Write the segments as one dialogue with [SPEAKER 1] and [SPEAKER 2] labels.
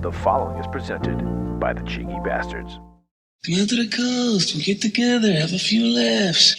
[SPEAKER 1] The following is presented by the Cheeky Bastards.
[SPEAKER 2] Come out to the coast, we'll get together, have a few laughs.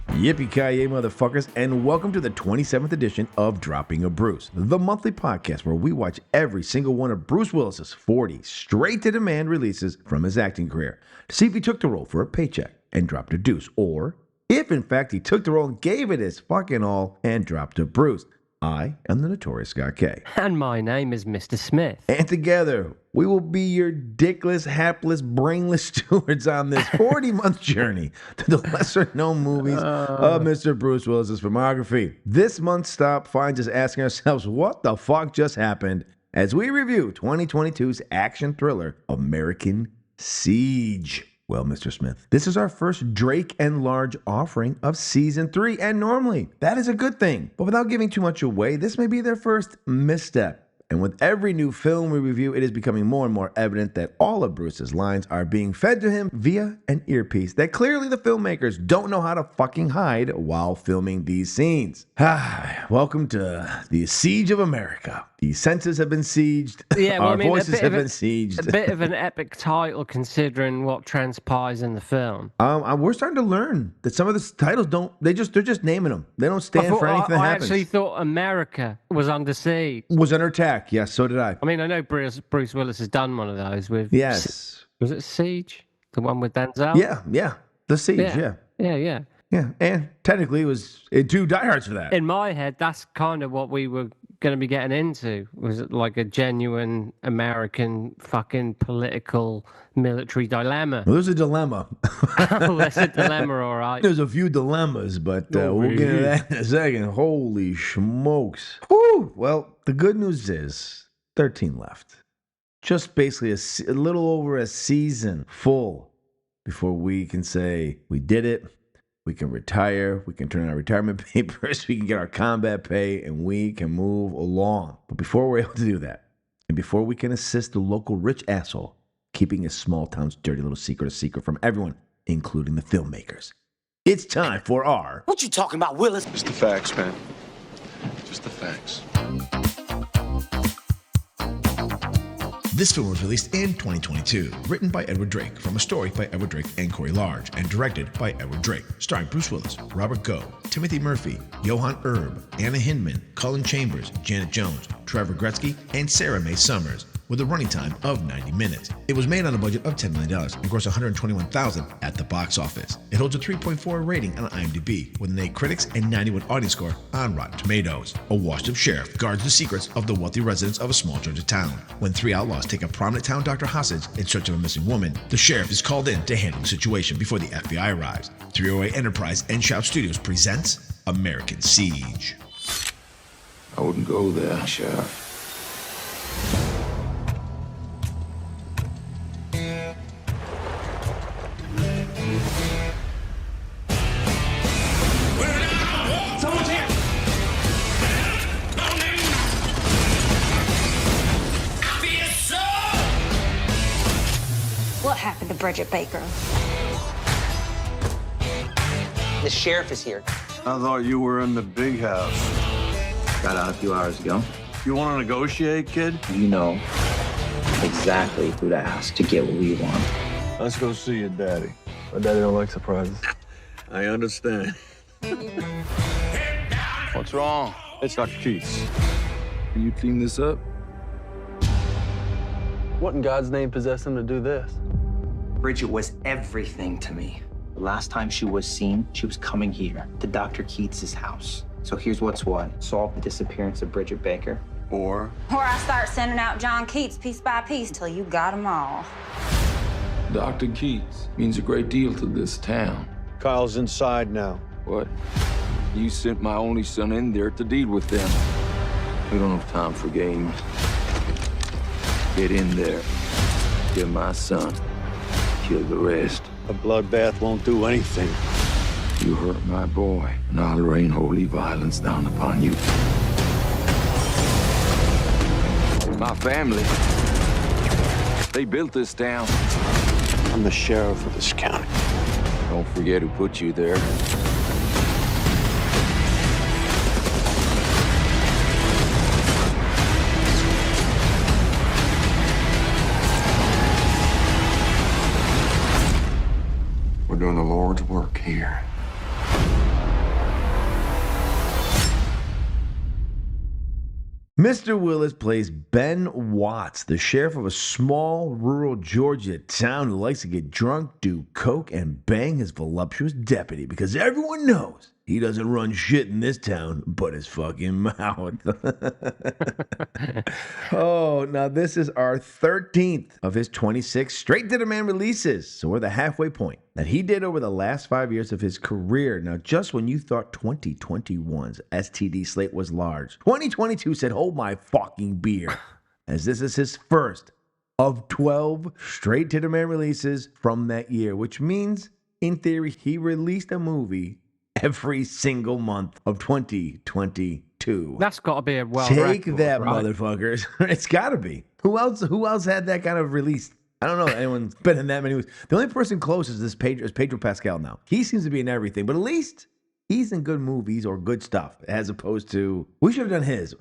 [SPEAKER 3] Yippee-ki-yay, motherfuckers, and welcome to the 27th edition of Dropping a Bruce, the monthly podcast where we watch every single one of Bruce Willis's 40 straight-to-demand releases from his acting career to see if he took the role for a paycheck and dropped a deuce, or if, in fact, he took the role and gave it his fucking all and dropped a Bruce. I am the Notorious Scott K.
[SPEAKER 4] And my name is Mr. Smith.
[SPEAKER 3] And together, we will be your dickless, hapless, brainless stewards on this 40-month journey to the lesser-known movies of Mr. Bruce Willis's filmography. This month's stop finds us asking ourselves, what the fuck just happened, as we review 2022's action thriller, American Siege. Well, Mr. Smith, this is our first Drake and Large offering of Season 3, and normally that is a good thing. But without giving too much away, this may be their first misstep. And with every new film we review, it is becoming more and more evident that all of Bruce's lines are being fed to him via an earpiece that clearly the filmmakers don't know how to fucking hide while filming these scenes. Welcome to the Siege of America. The senses have been sieged.
[SPEAKER 4] Yeah, well,
[SPEAKER 3] Our voices have been sieged.
[SPEAKER 4] A bit of an epic title considering what transpires in the film.
[SPEAKER 3] We're starting to learn that some of the titles they're just naming them. They don't stand for anything that
[SPEAKER 4] I
[SPEAKER 3] happens.
[SPEAKER 4] actually thought America was under siege.
[SPEAKER 3] Was under attack. Yes, so did I.
[SPEAKER 4] I mean, I know Bruce Willis has done one of those with...
[SPEAKER 3] Yes.
[SPEAKER 4] Was it Siege? The one with Denzel?
[SPEAKER 3] Yeah. The Siege, yeah. Yeah, and technically it was 2 Die Hards for that.
[SPEAKER 4] In my head, that's kind of what we were going to be getting into. Was it like a genuine American fucking political military dilemma?
[SPEAKER 3] Well, there's a dilemma.
[SPEAKER 4] Oh, that's a dilemma, all right.
[SPEAKER 3] There's a few dilemmas, but we'll get into that in a second. Holy smokes. Whew. Well, the good news is 13 left. Just basically a little over a season full before we can say we did it. We can retire, we can turn in our retirement papers, we can get our combat pay, and we can move along. But before we're able to do that, and before we can assist the local rich asshole keeping his small town's dirty little secret a secret from everyone, including the filmmakers, it's time for our...
[SPEAKER 5] What you talking about, Willis?
[SPEAKER 6] Just the facts, man. Just the facts.
[SPEAKER 7] This film was released in 2022, written by Edward Drake from a story by Edward Drake and Corey Large, and directed by Edward Drake, starring Bruce Willis, Robert Goh, Timothy Murphy, Johan Erb, Anna Hindman, Cullen Chambers, Janet Jones, Trevor Gretzky, and Sarah Mae Summers, with a running time of 90 minutes. It was made on a budget of $10 million and grossed $121,000 at the box office. It holds a 3.4 rating on IMDb, with an 8 critics and 91 audience score on Rotten Tomatoes. A washed-up sheriff guards the secrets of the wealthy residents of a small Georgia town. When 3 outlaws take a prominent town doctor hostage in search of a missing woman, the sheriff is called in to handle the situation before the FBI arrives. 308 Enterprise and Shout Studios presents American Siege.
[SPEAKER 6] I wouldn't go there, Sheriff.
[SPEAKER 8] What happened to Bridget Baker?
[SPEAKER 5] The sheriff is here.
[SPEAKER 6] I thought you were in the big house.
[SPEAKER 9] Got out a few hours ago.
[SPEAKER 6] You want to negotiate, kid?
[SPEAKER 9] You know exactly who to ask to get what we want.
[SPEAKER 6] Let's go see your daddy.
[SPEAKER 10] My daddy don't like surprises.
[SPEAKER 6] I understand. What's wrong? It's Dr. Keats. Can you clean this up?
[SPEAKER 10] What in God's name possessed him to do this?
[SPEAKER 9] Bridget was everything to me. The last time she was seen, she was coming here to Dr. Keats' house. So here's what's what. Solve the disappearance of Bridget Baker.
[SPEAKER 6] Or
[SPEAKER 8] I start sending out John Keats piece by piece till you got them all.
[SPEAKER 11] Dr. Keats means a great deal to this town.
[SPEAKER 6] Kyle's inside now.
[SPEAKER 11] What? You sent my only son in there to deal with them. We don't have time for games. Get in there. Get my son. Kill the rest.
[SPEAKER 6] A bloodbath won't do anything.
[SPEAKER 11] You hurt my boy, and I'll rain holy violence down upon you. My family, they built this town.
[SPEAKER 6] I'm the sheriff of this county.
[SPEAKER 11] Don't forget who put you there. We're doing the Lord's work here.
[SPEAKER 3] Mr. Willis plays Ben Watts, the sheriff of a small rural Georgia town who likes to get drunk, do coke, and bang his voluptuous deputy because everyone knows he doesn't run shit in this town but his fucking mouth. Oh, now this is our 13th of his 26 straight-to-the-man releases, so we're the halfway point that he did over the last 5 years of his career. Now, just when you thought 2021's STD slate was large, 2022 said, hold my fucking beer, as this is his first of 12 straight-to-the-man releases from that year, which means, in theory, he released a movie every single month of 2022.
[SPEAKER 4] That's got to be a world
[SPEAKER 3] Take
[SPEAKER 4] record,
[SPEAKER 3] that,
[SPEAKER 4] right?
[SPEAKER 3] motherfuckers. It's got to be. Who else had that kind of release? I don't know. Anyone's been in that many movies. The only person close is Pedro Pascal now. He seems to be in everything, but at least he's in good movies or good stuff, as opposed to, we should have done his.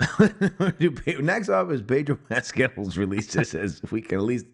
[SPEAKER 3] Next up is Pedro Pascal's releases, as we can at least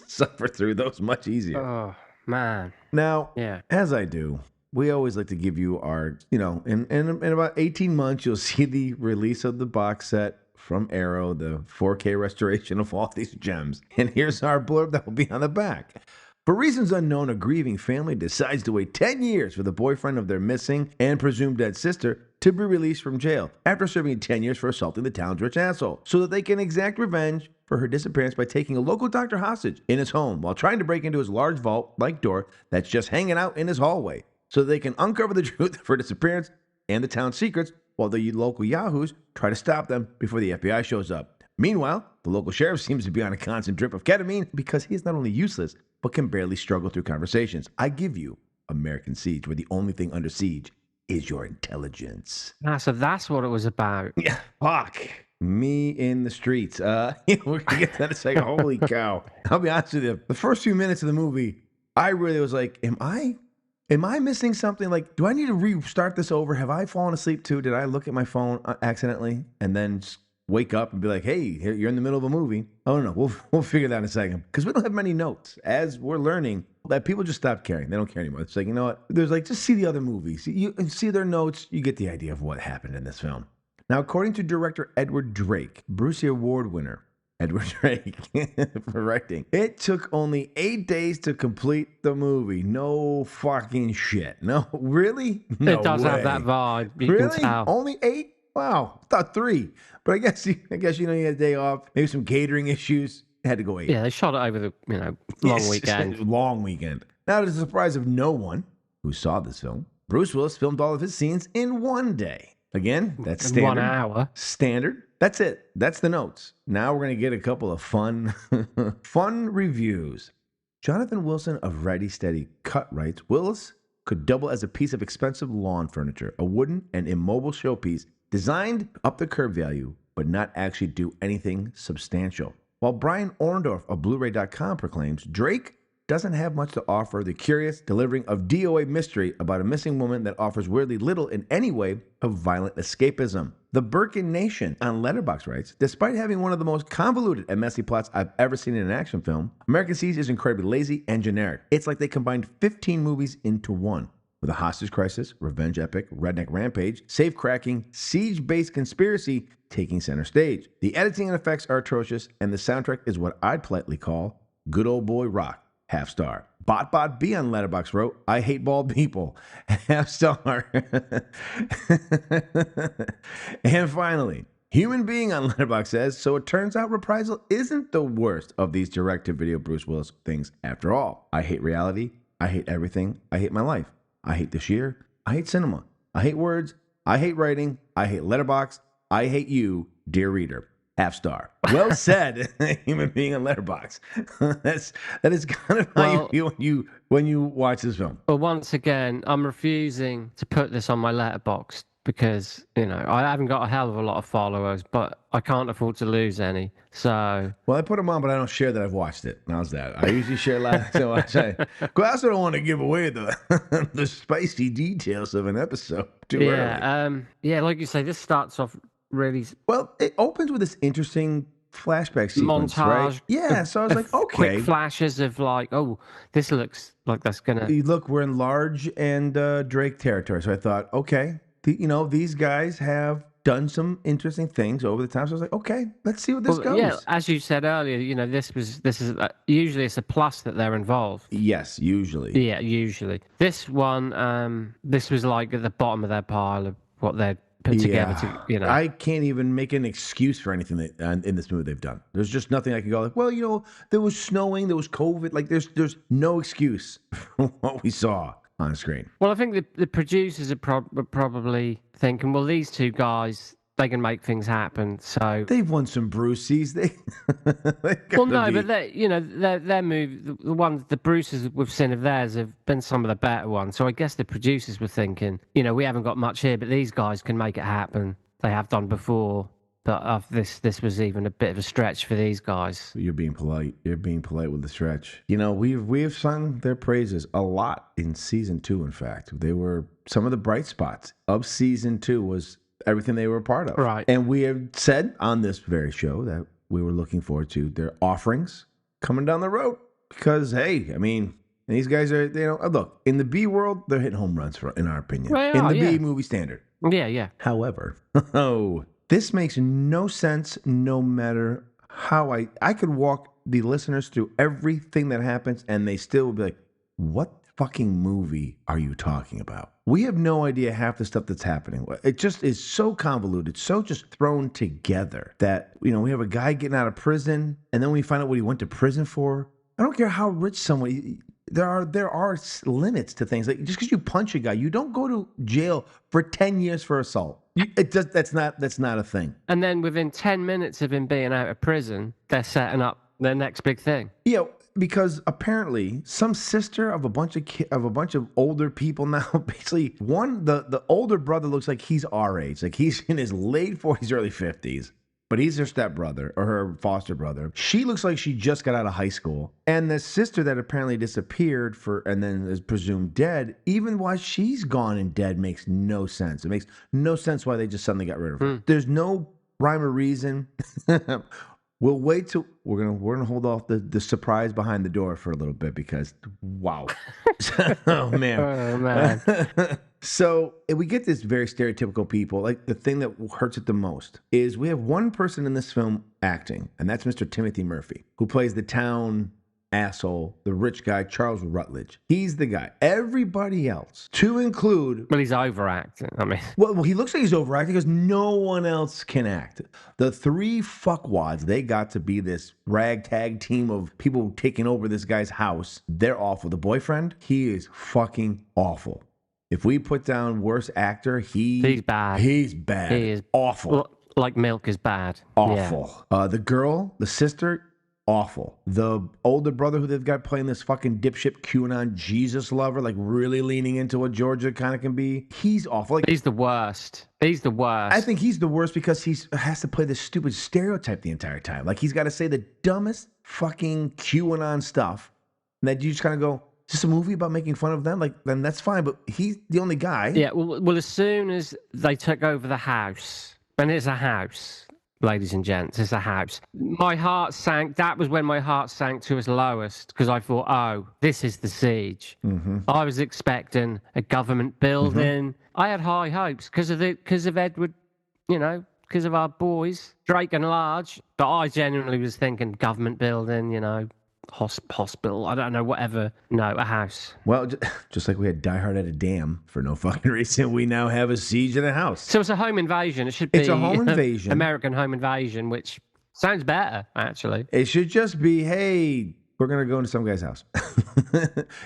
[SPEAKER 3] suffer through those much easier.
[SPEAKER 4] Oh, man.
[SPEAKER 3] Now,
[SPEAKER 4] Yeah.
[SPEAKER 3] as I do, we always like to give you our, in about 18 months, you'll see the release of the box set from Arrow, the 4K restoration of all these gems. And here's our blurb that will be on the back. For reasons unknown, a grieving family decides to wait 10 years for the boyfriend of their missing and presumed dead sister to be released from jail after serving 10 years for assaulting the town's rich asshole, so that they can exact revenge for her disappearance by taking a local doctor hostage in his home while trying to break into his large vault-like door that's just hanging out in his hallway, so they can uncover the truth of her disappearance and the town's secrets while the local yahoos try to stop them before the FBI shows up. Meanwhile, the local sheriff seems to be on a constant drip of ketamine because he is not only useless, but can barely struggle through conversations. I give you American Siege, where the only thing under siege is your intelligence.
[SPEAKER 4] So that's what it was about.
[SPEAKER 3] Yeah, fuck. Me in the streets. We're going to get to that in a second. Holy cow. I'll be honest with you. The first few minutes of the movie, I really was like, Am I missing something? Like, do I need to restart this over? Have I fallen asleep too? Did I look at my phone accidentally and then just wake up and be like, hey, you're in the middle of a movie? Oh, no, we'll figure that in a second. Because we don't have many notes. As we're learning, that people just stop caring. They don't care anymore. It's like, you know what? There's like, just see the other movies. You see their notes. You get the idea of what happened in this film. Now, according to director Edward Drake, Brucey Award winner, Edward Drake, for directing, it took only 8 days to complete the movie. No fucking shit. No, really? No
[SPEAKER 4] It does
[SPEAKER 3] way.
[SPEAKER 4] have that vibe. You
[SPEAKER 3] Really?
[SPEAKER 4] can tell.
[SPEAKER 3] Only 8? Wow. I thought 3. But I guess you had a day off. Maybe some catering issues. It had to go 8.
[SPEAKER 4] Yeah, they shot it over the long weekend.
[SPEAKER 3] Long weekend. Now, to the surprise of no one who saw this film, Bruce Willis filmed all of his scenes in 1 day. Again, that's standard.
[SPEAKER 4] 1 hour.
[SPEAKER 3] Standard. That's it. That's the notes. Now we're going to get a couple of fun reviews. Jonathan Wilson of Ready Steady Cut writes, Willis could double as a piece of expensive lawn furniture, a wooden and immobile showpiece designed up the curb value, but not actually do anything substantial. While Brian Orndorff of Blu-ray.com proclaims, Drake doesn't have much to offer the curious delivering of DOA mystery about a missing woman that offers weirdly little in any way of violent escapism. The Birkin Nation on Letterboxd writes, despite having one of the most convoluted and messy plots I've ever seen in an action film, American Siege is incredibly lazy and generic. It's like they combined 15 movies into one, with a hostage crisis, revenge epic, redneck rampage, safe-cracking, siege-based conspiracy taking center stage. The editing and effects are atrocious, and the soundtrack is what I'd politely call good old boy rock. Half star. BotBot B on Letterboxd wrote, I hate bald people. Half star. And finally, Human Being on Letterboxd says, so it turns out Reprisal isn't the worst of these direct-to-video Bruce Willis things after all. I hate reality. I hate everything. I hate my life. I hate this year. I hate cinema. I hate words. I hate writing. I hate Letterboxd. I hate you, dear reader. Half star. Well said, Human Being on Letterboxd. that is kind of how you feel when you watch this film.
[SPEAKER 4] But once again, I'm refusing to put this on my letterbox because, you know, I haven't got a hell of a lot of followers, but I can't afford to lose any. So,
[SPEAKER 3] well, I put them on, but I don't share that I've watched it. How's that? I usually share last time I watch it. I also don't want to give away the the spicy details of an episode too early.
[SPEAKER 4] Yeah, like you say, this starts off really
[SPEAKER 3] well. It opens with this interesting flashback sequence,
[SPEAKER 4] montage,
[SPEAKER 3] right? Yeah, so I was like, okay.
[SPEAKER 4] Quick flashes of like, oh, this looks like that's gonna.
[SPEAKER 3] Look, we're in Large and Drake territory, so I thought, okay, these guys have done some interesting things over the time. So I was like, okay, let's see what this goes.
[SPEAKER 4] Yeah, as you said earlier, you know, this is usually it's a plus that they're involved.
[SPEAKER 3] Yes, usually.
[SPEAKER 4] Yeah, usually. This one, this was like at the bottom of their pile of what they'd put together.
[SPEAKER 3] I can't even make an excuse for anything that in this movie they've done. There's just nothing I can go like, well, there was snowing, there was COVID. Like, there's no excuse for what we saw on screen.
[SPEAKER 4] Well, I think the producers are probably thinking, well, these two guys, they can make things happen. So
[SPEAKER 3] they've won some Bruceys.
[SPEAKER 4] Well, no, but their movie, the ones, the Bruces we've seen of theirs have been some of the better ones. So I guess the producers were thinking, we haven't got much here, but these guys can make it happen. They have done before. But this was even a bit of a stretch for these guys.
[SPEAKER 3] You're being polite. You're being polite with the stretch. We've sung their praises a lot in season 2. In fact, they were some of the bright spots of season 2. Was everything they were a part of.
[SPEAKER 4] Right.
[SPEAKER 3] And we have said on this very show that we were looking forward to their offerings coming down the road. Because, hey, I mean, these guys are, look, in the B world, they're hitting home runs, in our opinion. In the B movie standard.
[SPEAKER 4] Yeah.
[SPEAKER 3] However, this makes no sense no matter how I could walk the listeners through everything that happens and they still would be like, what fucking movie are you talking about? We have no idea half the stuff that's happening. It just is so convoluted, so just thrown together that, we have a guy getting out of prison and then we find out what he went to prison for. I don't care how rich someone, there are limits to things. Like, just because you punch a guy, you don't go to jail for 10 years for assault. That's not a thing.
[SPEAKER 4] And then within 10 minutes of him being out of prison, they're setting up their next big thing.
[SPEAKER 3] Yeah, because apparently some sister of a bunch of older people now, basically the older brother looks like he's our age, like he's in his late 40s, early 50s. But he's her stepbrother or her foster brother. She looks like she just got out of high school. And the sister that apparently disappeared and then is presumed dead, even while she's gone and dead, makes no sense. It makes no sense why they just suddenly got rid of her. There's no rhyme or reason. We'll wait till we're gonna hold off the surprise behind the door for a little bit because wow. Oh man.
[SPEAKER 4] Oh man.
[SPEAKER 3] So we get this very stereotypical people. Like, the thing that hurts it the most is we have one person in this film acting, and that's Mr. Timothy Murphy, who plays the town asshole, the rich guy, Charles Rutledge. He's the guy. Everybody else, to include...
[SPEAKER 4] Well, he's overacting. I mean...
[SPEAKER 3] Well, he looks like he's overacting because no one else can act. The 3 fuckwads they got to be this ragtag team of people taking over this guy's house, they're awful. The boyfriend, he is fucking awful. If we put down worst actor, he's bad. He's bad.
[SPEAKER 4] He is
[SPEAKER 3] awful.
[SPEAKER 4] Like milk is bad.
[SPEAKER 3] Awful. Yeah. The girl, the sister, awful. The older brother who they've got playing this fucking dipshit QAnon Jesus lover, like really leaning into what Georgia kind of can be. He's awful. Like,
[SPEAKER 4] he's the worst. He's the worst.
[SPEAKER 3] I think he's the worst because he has to play this stupid stereotype the entire time. Like, he's got to say the dumbest fucking QAnon stuff that you just kind of go, is this a movie about making fun of them? Like, then that's fine, but he's the only guy.
[SPEAKER 4] Yeah, well, as soon as they took over the house, and it's a house, ladies and gents, it's a house, my heart sank. That was when my heart sank to its lowest, because I thought, oh, this is the siege. Mm-hmm. I was expecting a government building. Mm-hmm. I had high hopes because of Edward, because of our boys, Drake and Large. But I genuinely was thinking government building, hospital, I don't know, whatever. No, a house.
[SPEAKER 3] Well, just like we had Die Hard at a dam for no fucking reason, we now have a siege in a house.
[SPEAKER 4] So it's a home invasion. It should be.
[SPEAKER 3] It's a home invasion.
[SPEAKER 4] American home invasion, which sounds better, actually.
[SPEAKER 3] It should just be, hey, we're going to go into some guy's house.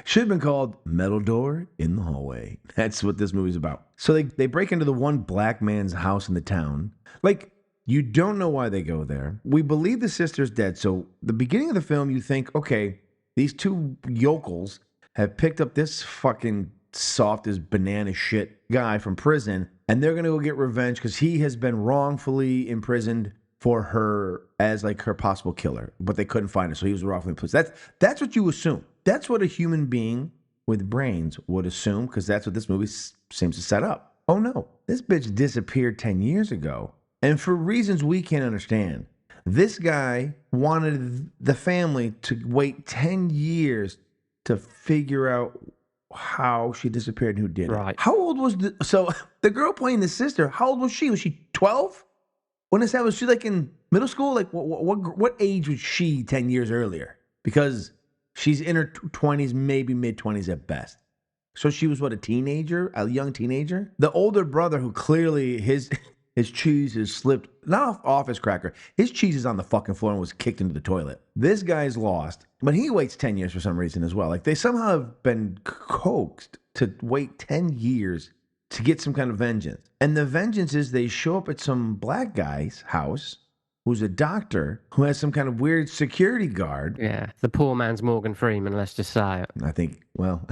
[SPEAKER 3] Should have been called Metal Door in the Hallway. That's what this movie's about. So they break into the one black man's house in the town. Like, you don't know why they go there. We believe the sister's dead. So the beginning of the film, you think, okay, these 2 yokels have picked up this fucking soft as banana shit guy from prison, and they're gonna go get revenge because he has been wrongfully imprisoned for her as like her possible killer, but they couldn't find her, so he was wrongfully imprisoned. That's what you assume. That's what a human being with brains would assume, because that's what this movie seems to set up. Oh no, this bitch disappeared 10 years ago, and for reasons we can't understand, this guy wanted the family to wait 10 years to figure out how she disappeared and who did it.
[SPEAKER 4] Right.
[SPEAKER 3] How old was the girl playing the sister? How old was she? Was she 12? When this happened, was she like in middle school? Like what age was she 10 years earlier? Because she's in her 20s, maybe mid-20s at best. So she was what, a teenager, a young teenager? The older brother, who clearly his cheese has slipped, not off his cracker, his cheese is on the fucking floor and was kicked into the toilet. This guy's lost, but he waits 10 years for some reason as well. Like they somehow have been coaxed to wait 10 years to get some kind of vengeance. And the vengeance is they show up at some black guy's house who's a doctor who has some kind of weird security guard.
[SPEAKER 4] Yeah, the poor man's Morgan Freeman, let's just say it.
[SPEAKER 3] I think, well,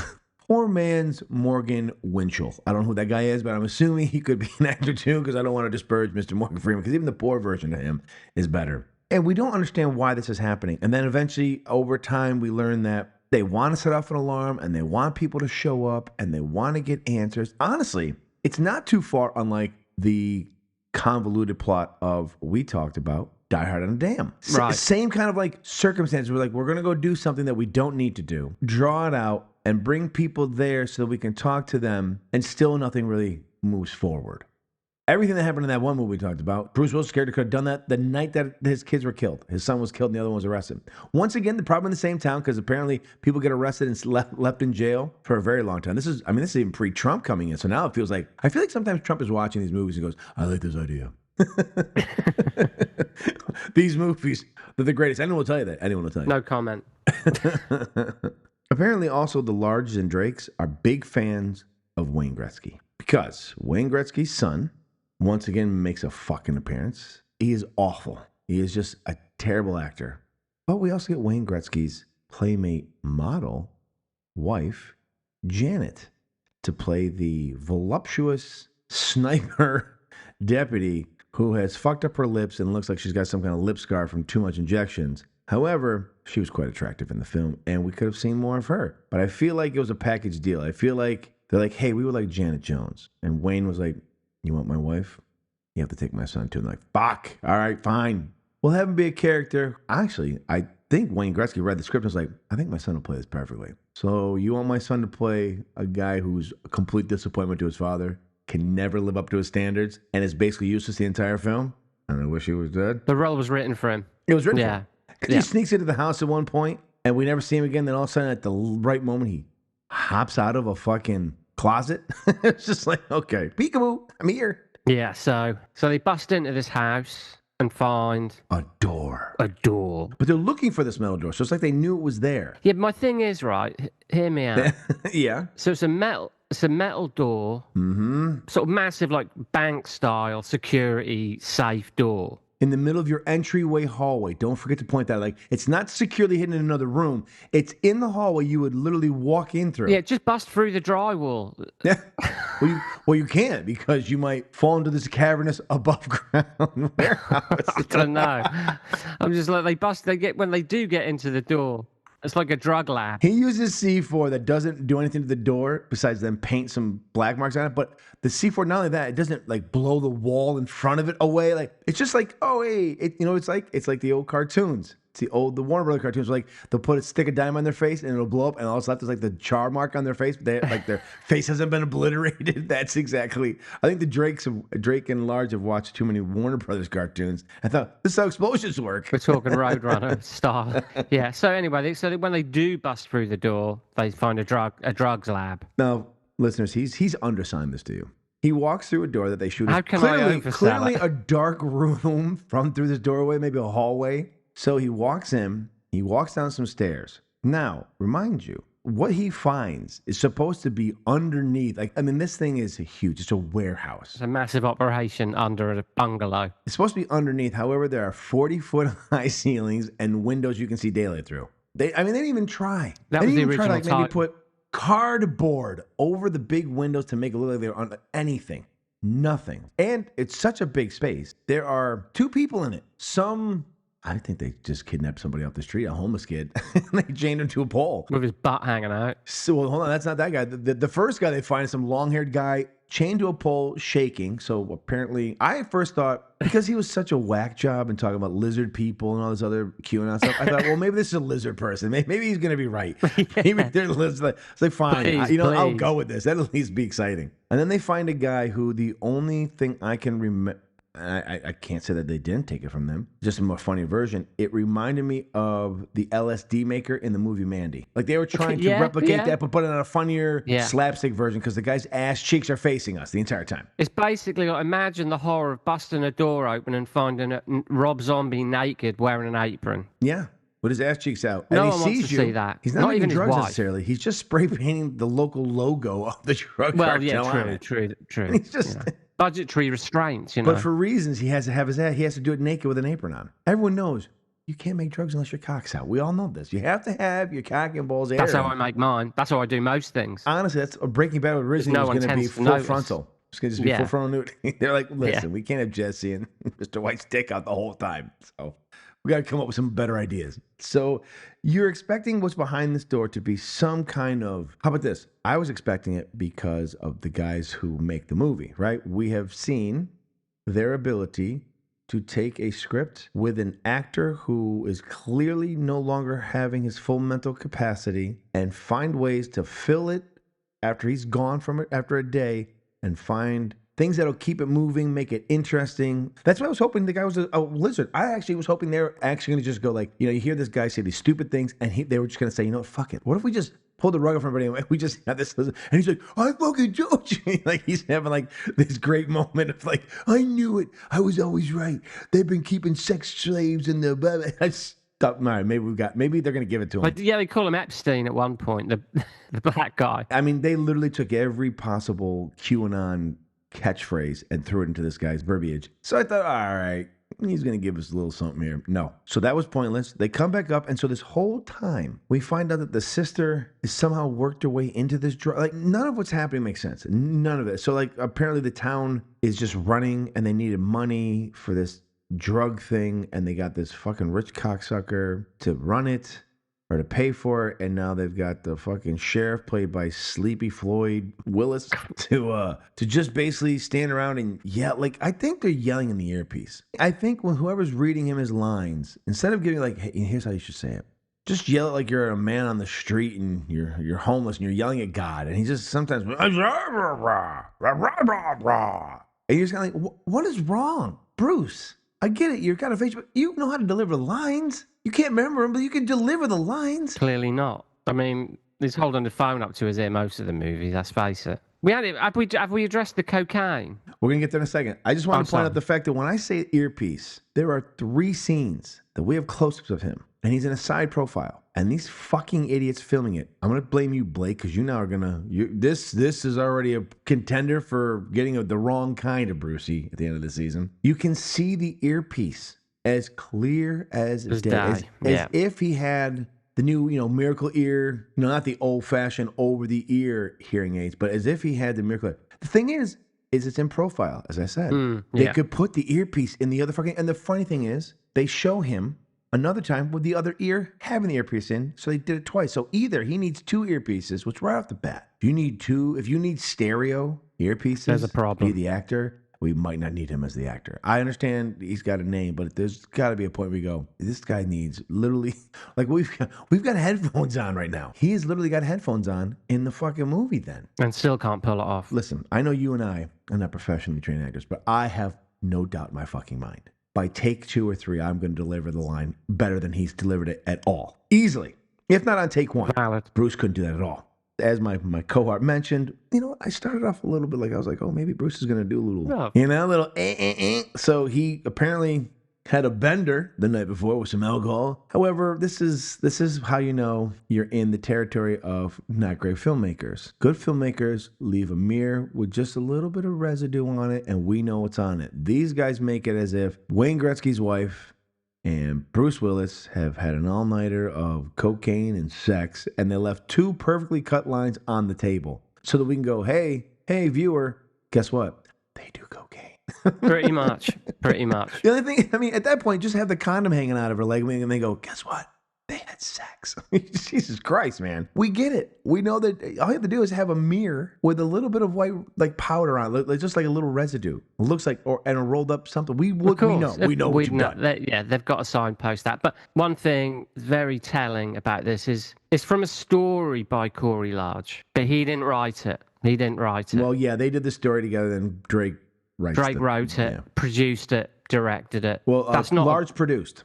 [SPEAKER 3] poor man's Morgan Winchell. I don't know who that guy is, but I'm assuming he could be an actor too, because I don't want to disparage Mr. Morgan Freeman, because even the poor version of him is better. And we don't understand why this is happening. And then eventually, over time, we learn that they want to set off an alarm, and they want people to show up, and they want to get answers. Honestly, it's not too far unlike the convoluted plot of, we talked about, Die Hard-in-a-Dam.
[SPEAKER 4] Right.
[SPEAKER 3] Same kind of like circumstances. We're like, we're going to go do something that we don't need to do. Draw it out and bring people there so that we can talk to them, and still nothing really moves forward. Everything that happened in that one movie we talked about, Bruce Willis' character could have done that the night that his kids were killed. His son was killed and the other one was arrested. Once again, the problem in the same town, because apparently people get arrested and left in jail for a very long time. This is even pre-Trump coming in. So now it feels like, I feel like sometimes Trump is watching these movies and goes, I like this idea. These movies, they're the greatest. Anyone will tell you that. Anyone will tell you.
[SPEAKER 4] No comment.
[SPEAKER 3] Apparently also the Larges and Drakes are big fans of Wayne Gretzky, because Wayne Gretzky's son once again makes a fucking appearance. He is awful. He is just a terrible actor. But we also get Wayne Gretzky's playmate model wife, Janet, to play the voluptuous sniper deputy who has fucked up her lips and looks like she's got some kind of lip scar from too much injections. However, she was quite attractive in the film, and we could have seen more of her. But I feel like it was a package deal. I feel like they're like, hey, we would like Janet Jones. And Wayne was like, you want my wife? You have to take my son too. And they're like, fuck, all right, fine. We'll have him be a character. Actually, I think Wayne Gretzky read the script and was like, I think my son will play this perfectly. So you want my son to play a guy who's a complete disappointment to his father, can never live up to his standards, and is basically useless the entire film? And I wish he was dead.
[SPEAKER 4] The role was written for him.
[SPEAKER 3] It was written for
[SPEAKER 4] Yeah.
[SPEAKER 3] him. Because he sneaks into the house at one point, and we never see him again. Then all of a sudden, at the right moment, he hops out of a fucking closet. It's just like, okay, peekaboo, I'm here.
[SPEAKER 4] Yeah, so they bust into this house and find
[SPEAKER 3] a door.
[SPEAKER 4] A door.
[SPEAKER 3] But they're looking for this metal door, so it's like they knew it was there.
[SPEAKER 4] Yeah, my thing is, right, hear me out.
[SPEAKER 3] Yeah.
[SPEAKER 4] So it's a metal door, sort of massive, like bank-style security safe door.
[SPEAKER 3] In the middle of your entryway hallway. Don't forget to point that. Like, it's not securely hidden in another room. It's in the hallway you would literally walk in through.
[SPEAKER 4] Yeah, just bust through the drywall.
[SPEAKER 3] Yeah. Well, you can't, because you might fall into this cavernous above ground warehouse.
[SPEAKER 4] I don't know. I'm just like, when they do get into the door, it's like a drug lab.
[SPEAKER 3] He uses C4 that doesn't do anything to the door besides then paint some black marks on it. But the C4, not only that, it doesn't like blow the wall in front of it away. Like, it's just like, oh, hey, it's like the old cartoons. It's the Warner Brothers cartoons. Like, they'll put a stick of dynamite on their face and it'll blow up, and all that's left is like the char mark on their face. But like their face hasn't been obliterated. That's exactly. I think the Drake and Large have watched too many Warner Brothers cartoons. I thought, this is how explosions work.
[SPEAKER 4] We're talking Roadrunner style. Yeah. So anyway, when they do bust through the door, they find a drugs lab.
[SPEAKER 3] Now, listeners, he's undersigned this to you. He walks through a door that they shoot.
[SPEAKER 4] How can I oversell
[SPEAKER 3] clearly
[SPEAKER 4] it?
[SPEAKER 3] A dark room through this doorway, maybe a hallway. So he walks in, he walks down some stairs. Now, remind you, what he finds is supposed to be underneath. This thing is huge. It's a warehouse.
[SPEAKER 4] It's a massive operation under a bungalow.
[SPEAKER 3] It's supposed to be underneath. However, there are 40-foot high ceilings and windows you can see daylight through. They didn't even try.
[SPEAKER 4] That
[SPEAKER 3] They
[SPEAKER 4] was
[SPEAKER 3] didn't
[SPEAKER 4] the
[SPEAKER 3] even try
[SPEAKER 4] original
[SPEAKER 3] to maybe
[SPEAKER 4] title.
[SPEAKER 3] cardboard over the big windows to make it look like they're on anything. Nothing. And it's such a big space. There are 2 people in it. I think they just kidnapped somebody off the street, a homeless kid. They chained him to a pole.
[SPEAKER 4] With his butt hanging out.
[SPEAKER 3] So, well, hold on, that's not that guy. The first guy they find is some long-haired guy chained to a pole, shaking. So apparently, I at first thought, because he was such a whack job and talking about lizard people and all this other QAnon stuff, I thought, well, maybe this is a lizard person. Maybe he's going to be right. Maybe they're lizard. It's like, fine,
[SPEAKER 4] Please.
[SPEAKER 3] I'll go with this. That'll at least be exciting. And then they find a guy who the only thing I can remember, I can't say that they didn't take it from them, just a more funny version. It reminded me of the LSD maker in the movie Mandy. Like they were trying to replicate that, but put it on a funnier slapstick version because the guy's ass cheeks are facing us the entire time.
[SPEAKER 4] It's basically like, imagine the horror of busting a door open and finding Rob Zombie naked wearing an apron.
[SPEAKER 3] Yeah. With his ass cheeks out.
[SPEAKER 4] No
[SPEAKER 3] and
[SPEAKER 4] one
[SPEAKER 3] he
[SPEAKER 4] wants
[SPEAKER 3] sees
[SPEAKER 4] to
[SPEAKER 3] you.
[SPEAKER 4] see that.
[SPEAKER 3] He's not making drugs necessarily. He's just spray painting the local logo of the drug cartel on it.
[SPEAKER 4] True.
[SPEAKER 3] He's just...
[SPEAKER 4] budgetary restraints, you know.
[SPEAKER 3] But for reasons, he has to have his ass. He has to do it naked with an apron on. Everyone knows you can't make drugs unless your cock's out. We all know this. You have to have your cock and balls aired.
[SPEAKER 4] That's how I make mine. That's how I do most things.
[SPEAKER 3] Honestly, that's a Breaking Bad originally was going to be full frontal. It's going to just be full frontal nudity. They're like, listen, we can't have Jesse and Mr. White's dick out the whole time. So we got to come up with some better ideas. So you're expecting what's behind this door to be some kind of, how about this? I was expecting it because of the guys who make the movie, right? We have seen their ability to take a script with an actor who is clearly no longer having his full mental capacity and find ways to fill it after he's gone from it after a day and find things that'll keep it moving, make it interesting. That's why I was hoping the guy was a lizard. I actually was hoping they were actually going to just go like, you you hear this guy say these stupid things, and they were just going to say, you know what, fuck it. What if we just pull the rug off everybody and we just have this lizard? And he's like, I fucking told you. Like he's having like this great moment of like, I knew it. I was always right. They've been keeping sex slaves in the... I stopped. All right, maybe they're going to give it to him.
[SPEAKER 4] But yeah, they call him Epstein at one point, the black guy.
[SPEAKER 3] I mean, they literally took every possible QAnon catchphrase and threw it into this guy's verbiage. So I thought, all right, he's going to give us a little something here. No. So that was pointless. They come back up. And so this whole time, we find out that the sister is somehow worked her way into this drug. Like, none of what's happening makes sense. None of it. So, like, apparently the town is just running and they needed money for this drug thing. And they got this fucking rich cocksucker to run it or to pay for it, and now they've got the fucking sheriff played by Sleepy Floyd Willis to just basically stand around and yell. Like, I think they're yelling in the earpiece. I think when whoever's reading him his lines, instead of giving like, hey, here's how you should say it, just yell it like you're a man on the street and you're homeless and you're yelling at God, and he just sometimes and you're just kind of like, what is wrong, Bruce? I get it, you're kind of face, but you know how to deliver the lines. You can't remember them, but you can deliver the lines.
[SPEAKER 4] Clearly not. I mean, he's holding the phone up to his ear most of the movie, let's face it. Have we addressed the cocaine?
[SPEAKER 3] We're going to get there in a second. I just want to point out the fact that when I say earpiece, there are 3 scenes that we have close-ups of him, and he's in a side profile. And these fucking idiots filming it. I'm going to blame you, Blake, because you now are going to... This is already a contender for getting the wrong kind of Brucey at the end of the season. You can see the earpiece as clear as day. As if he had the new, miracle ear, not the old-fashioned over-the-ear hearing aids, but as if he had the miracle ear. The thing is it's in profile, as I said. They could put the earpiece in the other fucking... And the funny thing is, they show him another time with the other ear having the earpiece in, so they did it twice. So either he needs 2 earpieces, which right off the bat, if you need stereo earpieces,
[SPEAKER 4] there's a problem.
[SPEAKER 3] Be the actor, we might not need him as the actor. I understand he's got a name, but there's got to be a point where we go, this guy needs literally, like we've got headphones on right now. He's literally got headphones on in the fucking movie then.
[SPEAKER 4] And still can't pull it off.
[SPEAKER 3] Listen, I know you and I are not professionally trained actors, but I have no doubt in my fucking mind. By take 2 or 3, I'm going to deliver the line better than he's delivered it at all. Easily. If not on take 1.
[SPEAKER 4] Valid.
[SPEAKER 3] Bruce couldn't do that at all. As my cohort mentioned, I started off a little bit like, I was like, oh, maybe Bruce is going to do a little, So he apparently had a bender the night before with some alcohol. However, this is how you know you're in the territory of not great filmmakers. Good filmmakers leave a mirror with just a little bit of residue on it, and we know what's on it. These guys make it as if Wayne Gretzky's wife and Bruce Willis have had an all-nighter of cocaine and sex, and they left 2 perfectly cut lines on the table so that we can go, hey, viewer, guess what? They do cocaine.
[SPEAKER 4] Pretty much.
[SPEAKER 3] The only thing, I mean, at that point, just have the condom hanging out of her leg, and they go, guess what? They had sex. Jesus Christ, man. We get it. We know that all you have to do is have a mirror with a little bit of white, like powder on it, just like a little residue. It looks like, and a rolled up something. We know what you've done.
[SPEAKER 4] They've got to signpost that. But one thing very telling about this is it's from a story by Corey Large, but he didn't write it.
[SPEAKER 3] Well, yeah, they did the story together, then Drake wrote it,
[SPEAKER 4] produced it, directed it.
[SPEAKER 3] Well, that's not Large produced.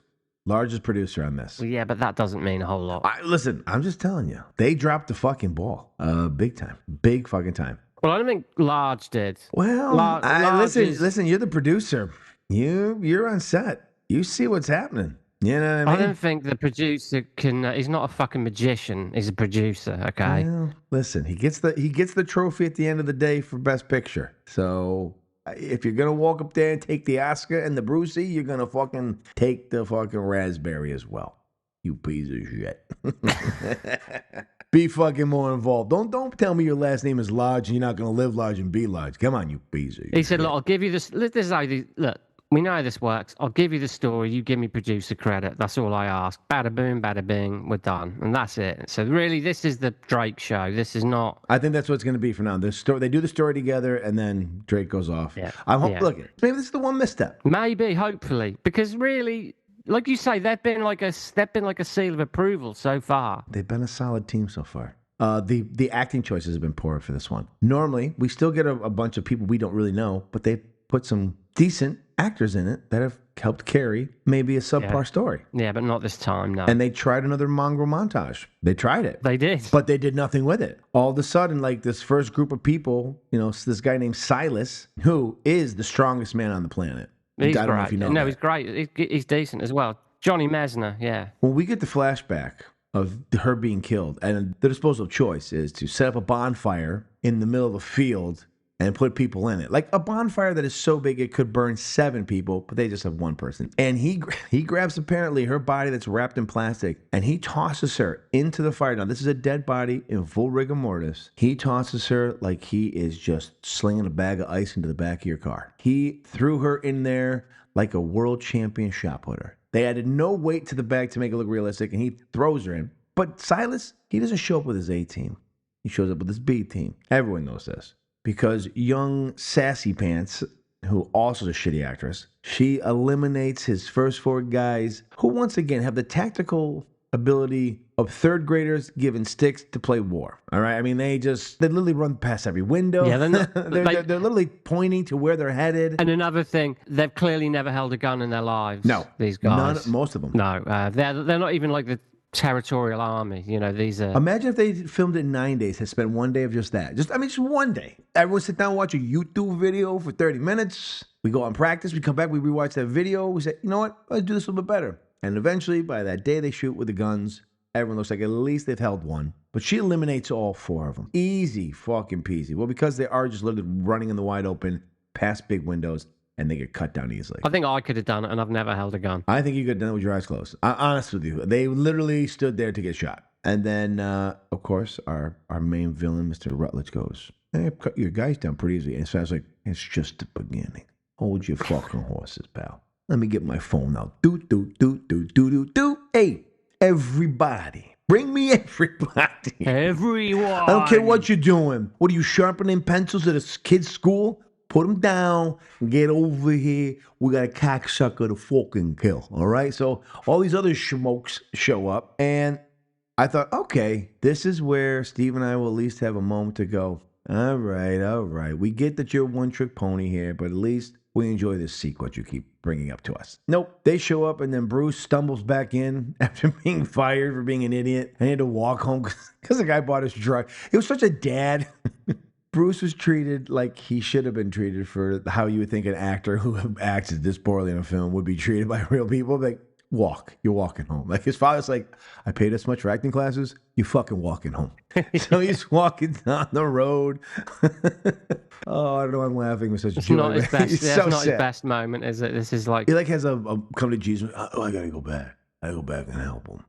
[SPEAKER 3] Largest producer on this.
[SPEAKER 4] Well, yeah, but that doesn't mean a whole lot.
[SPEAKER 3] Listen, I'm just telling you. They dropped the fucking ball. Big time. Big fucking time.
[SPEAKER 4] Well, I don't think Large did.
[SPEAKER 3] Well, listen, you're the producer. You're on set. You see what's happening. You know what I mean?
[SPEAKER 4] I don't think the producer can... he's not a fucking magician. He's a producer, okay?
[SPEAKER 3] Well, listen, he gets the trophy at the end of the day for Best Picture. So... if you're going to walk up there and take the Oscar and the Brucey, you're going to fucking take the fucking raspberry as well. You piece of shit. Be fucking more involved. Don't tell me your last name is Lodge and you're not going to live large and be large. Come on, you piece of shit.
[SPEAKER 4] He said, look, I'll give you this. This is how look, we know how this works. I'll give you the story. You give me producer credit. That's all I ask. Bada boom, bada bing. We're done. And that's it. So really, this is the Drake show. This is not...
[SPEAKER 3] I think that's what it's going to be for now. They do the story together, and then Drake goes off.
[SPEAKER 4] Yeah.
[SPEAKER 3] Look, maybe this is the one misstep.
[SPEAKER 4] Maybe, hopefully. Because really, like you say, they've been like a seal of approval so far.
[SPEAKER 3] They've been a solid team so far. The acting choices have been poor for this one. Normally, we still get a bunch of people we don't really know, but they put some decent actors in it that have helped carry maybe a subpar story.
[SPEAKER 4] Yeah, but not this time, no.
[SPEAKER 3] And they tried another mongrel montage. They tried it.
[SPEAKER 4] They did.
[SPEAKER 3] But they did nothing with it. All of a sudden, like this first group of people, this guy named Silas, who is the strongest man on the planet.
[SPEAKER 4] He's
[SPEAKER 3] I don't know if you know that.
[SPEAKER 4] He's great. He's decent as well. Johnny Mesner, yeah.
[SPEAKER 3] When we get the flashback of her being killed, and the disposal of choice is to set up a bonfire in the middle of a field and put people in it. Like a bonfire that is so big it could burn 7 people, but they just have 1 person. And he grabs apparently her body that's wrapped in plastic, and he tosses her into the fire. Now, this is a dead body in full rigor mortis. He tosses her like he is just slinging a bag of ice into the back of your car. He threw her in there like a world champion shot putter. They added no weight to the bag to make it look realistic, and he throws her in. But Silas, he doesn't show up with his A team. He shows up with his B team. Everyone knows this. Because young Sassy Pants, who also is a shitty actress, she eliminates his first 4 guys who, once again, have the tactical ability of 3rd graders given sticks to play war. All right? I mean, they literally run past every window.
[SPEAKER 4] Yeah,
[SPEAKER 3] they're literally pointing to where they're headed.
[SPEAKER 4] And another thing, they've clearly never held a gun in their lives.
[SPEAKER 3] No.
[SPEAKER 4] These guys.
[SPEAKER 3] Most of them.
[SPEAKER 4] No. They're not even like the territorial army. These are...
[SPEAKER 3] Imagine if they filmed it in 9 days, had spent 1 day of just that. Just one day. Everyone sit down and watch a YouTube video for 30 minutes. We go on practice. We come back. We rewatch that video. We say, you know what? Let's do this a little bit better. And eventually, by that day they shoot with the guns, everyone looks like at least they've held one. But she eliminates all 4 of them. Easy fucking peasy. Well, because they are just literally running in the wide open, past big windows, and they get cut down easily.
[SPEAKER 4] I think I could have done it, and I've never held a gun.
[SPEAKER 3] I think you could have done it with your eyes closed. Honest with you. They literally stood there to get shot. And then, of course, our main villain, Mr. Rutledge, goes, hey, cut your guys down pretty easy. And so I was like, it's just the beginning. Hold your fucking horses, pal. Let me get my phone out. Do. Hey, everybody. Bring me everybody.
[SPEAKER 4] Everyone.
[SPEAKER 3] I don't care what you're doing. What are you, sharpening pencils at a kid's school? Put them down and get over here. We got a cocksucker to fucking kill, all right? So all these other schmokes show up, and I thought, okay, this is where Steve and I will at least have a moment to go, all right. We get that you're a one-trick pony here, but at least we enjoy this sequence you keep bringing up to us. Nope. They show up, and then Bruce stumbles back in after being fired for being an idiot, and he had to walk home because the guy bought his drug. It was such a dad. Bruce was treated like he should have been treated for how you would think an actor who acts this poorly in a film would be treated by real people. Like, walk. You're walking home. Like his father's like, I paid this much for acting classes. You fucking walking home. So he's walking down the road. Oh, I don't know. I'm laughing with such
[SPEAKER 4] It's
[SPEAKER 3] joy.
[SPEAKER 4] not his best.
[SPEAKER 3] It's
[SPEAKER 4] Yeah,
[SPEAKER 3] so
[SPEAKER 4] it's not
[SPEAKER 3] sad.
[SPEAKER 4] his best moment, is it? This is like
[SPEAKER 3] He like has a come to Jesus. Oh, I gotta go back. I gotta go back and help him.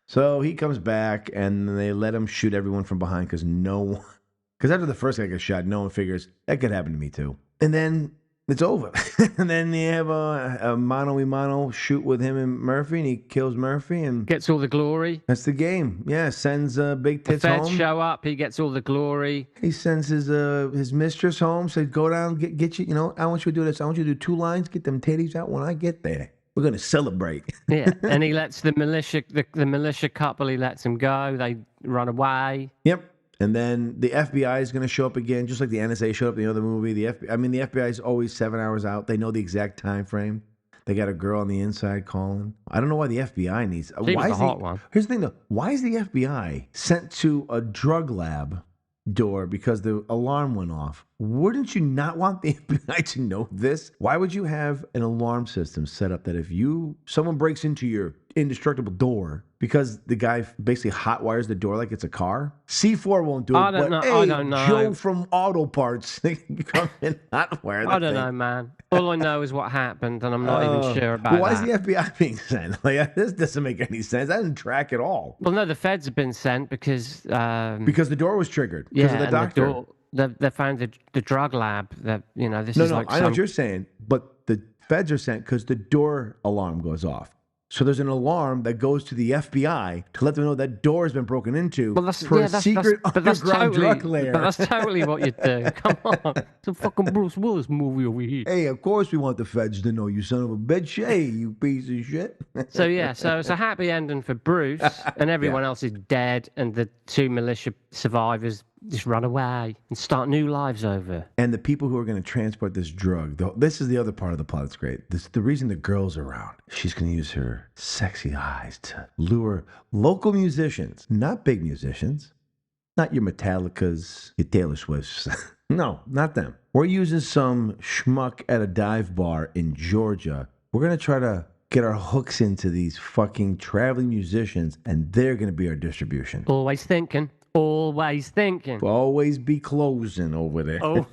[SPEAKER 3] So he comes back and they let him shoot everyone from behind because after the first guy gets shot, no one figures that could happen to me too. And then it's over. And then they have a mano-a-mano shoot with him and Murphy, and he kills Murphy and
[SPEAKER 4] gets all the glory.
[SPEAKER 3] that's the game. Yeah, sends Big
[SPEAKER 4] The
[SPEAKER 3] Tits
[SPEAKER 4] feds
[SPEAKER 3] home.
[SPEAKER 4] show up. He gets all the glory.
[SPEAKER 3] He sends his mistress home. Says, "Go down, get you. You know, I want you to do this. I want you to do 2 lines. Get them titties out when I get there. We're gonna celebrate."
[SPEAKER 4] Yeah, and he lets the militia couple. He lets them go. They run away.
[SPEAKER 3] Yep. And then the FBI is going to show up again, just like the NSA showed up in the other movie. The FBI is always 7 hours out. They know the exact time frame. They got a girl on the inside calling. I don't know why the FBI needs.
[SPEAKER 4] She was a hot one.
[SPEAKER 3] Here's the thing, though. Why is the FBI sent to a drug lab door because the alarm went off? Wouldn't you not want the FBI to know this? Why would you have an alarm system set up that if someone breaks into your indestructible door because the guy basically hotwires the door like it's a car? C4 won't do it.
[SPEAKER 4] I don't know.
[SPEAKER 3] Joe from Auto Parts, they can come and hotwire the
[SPEAKER 4] I don't
[SPEAKER 3] thing.
[SPEAKER 4] know, man. All I know is what happened, and I'm not even sure about
[SPEAKER 3] Well, why
[SPEAKER 4] that.
[SPEAKER 3] is the FBI being sent? Like, this doesn't make any sense. I didn't track at all.
[SPEAKER 4] Well, no, the feds have been sent because
[SPEAKER 3] the door was triggered because of the doctor.
[SPEAKER 4] They found the drug lab. That this
[SPEAKER 3] No,
[SPEAKER 4] is
[SPEAKER 3] no,
[SPEAKER 4] like
[SPEAKER 3] I know what you're saying, but the feds are sent because the door alarm goes off. So there's an alarm that goes to the FBI to let them know that door has been broken into for a secret underground drug lair.
[SPEAKER 4] But that's totally what you do. Come on, it's a fucking Bruce Willis movie over here.
[SPEAKER 3] Hey, of course we want the feds to know, you son of a bitch. Hey, you piece of shit.
[SPEAKER 4] So it's a happy ending for Bruce, and everyone else is dead, and the 2 militia survivors just run away and start new lives over.
[SPEAKER 3] And the people who are going to transport this drug, this is the other part of the plot that's great. The reason the girl's around, she's going to use her sexy eyes to lure local musicians, not big musicians, not your Metallicas, your Taylor Swifts. No, not them. We're using some schmuck at a dive bar in Georgia. We're going to try to get our hooks into these fucking traveling musicians, and they're going to be our distribution.
[SPEAKER 4] Always thinking. Always thinking.
[SPEAKER 3] Always be closing over there.
[SPEAKER 4] Oh,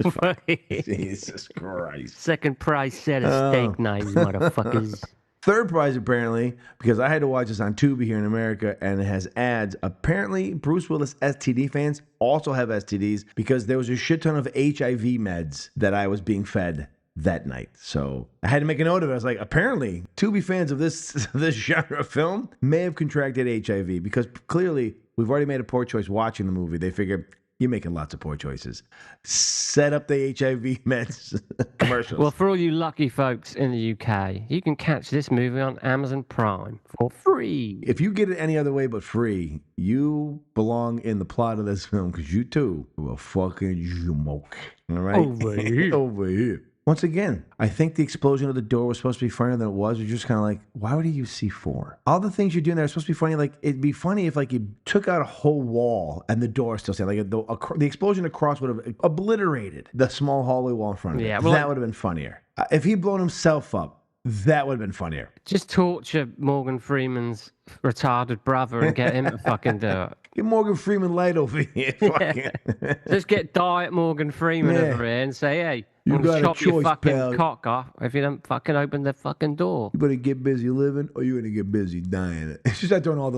[SPEAKER 3] Jesus Christ.
[SPEAKER 4] Second prize set of steak knives, motherfuckers.
[SPEAKER 3] Third prize, apparently, because I had to watch this on Tubi here in America, and it has ads. Apparently, Bruce Willis STD fans also have STDs because there was a shit ton of HIV meds that I was being fed that night. So I had to make a note of it. I was like, apparently, Tubi fans of this genre of film may have contracted HIV because clearly we've already made a poor choice watching the movie. They figured, you're making lots of poor choices. Set up the HIV meds commercials.
[SPEAKER 4] Well, for all you lucky folks in the UK, you can catch this movie on Amazon Prime for free.
[SPEAKER 3] If you get it any other way but free, you belong in the plot of this film because you too will fucking smoke. All right?
[SPEAKER 4] Over here.
[SPEAKER 3] Over here. Once again, I think the explosion of the door was supposed to be funnier than it was. You're just kind of like, why would he use C4? All the things you're doing there are supposed to be funny. Like, it'd be funny if, like, you took out a whole wall and the door still standing. Like, the explosion across would have obliterated the small hallway wall in front of it.
[SPEAKER 4] Yeah, well,
[SPEAKER 3] that would have been funnier. If he'd blown himself up, that would have been funnier.
[SPEAKER 4] Just torture Morgan Freeman's retarded brother and get him to fucking do it.
[SPEAKER 3] Get Morgan Freeman light over here.
[SPEAKER 4] Yeah. Just get Diet Morgan Freeman over here and say, hey,
[SPEAKER 3] You
[SPEAKER 4] I'm
[SPEAKER 3] got
[SPEAKER 4] gonna
[SPEAKER 3] a
[SPEAKER 4] chop your
[SPEAKER 3] choice,
[SPEAKER 4] fucking
[SPEAKER 3] pal.
[SPEAKER 4] cock off if you don't fucking open the fucking door.
[SPEAKER 3] You better get busy living or you're going to get busy dying. She's not throwing all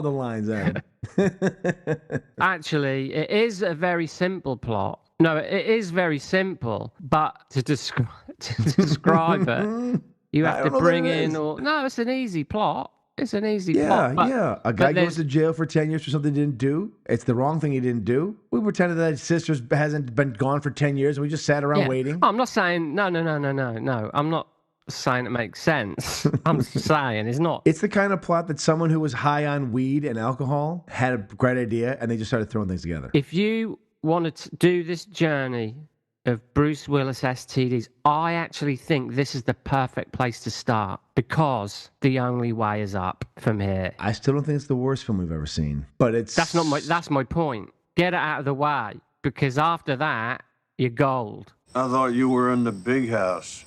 [SPEAKER 3] the lines at him.
[SPEAKER 4] Actually, it is a very simple plot. No, it is very simple, but to describe it, you have to bring in all... No, it's an easy plot. It's an easy plot.
[SPEAKER 3] Yeah. A guy goes to jail for 10 years for something he didn't do. It's the wrong thing he didn't do. We pretended that his sister hasn't been gone for 10 years and we just sat around waiting.
[SPEAKER 4] I'm not saying... No. I'm not saying it makes sense. I'm saying it's not.
[SPEAKER 3] It's the kind of plot that someone who was high on weed and alcohol had a great idea and they just started throwing things together.
[SPEAKER 4] If you want to do this journey of Bruce Willis STDs, I actually think this is the perfect place to start because the only way is up from here.
[SPEAKER 3] I still don't think it's the worst film we've ever seen, but it's...
[SPEAKER 4] That's my point. Get it out of the way because after that, you're gold.
[SPEAKER 6] I thought you were in the big house.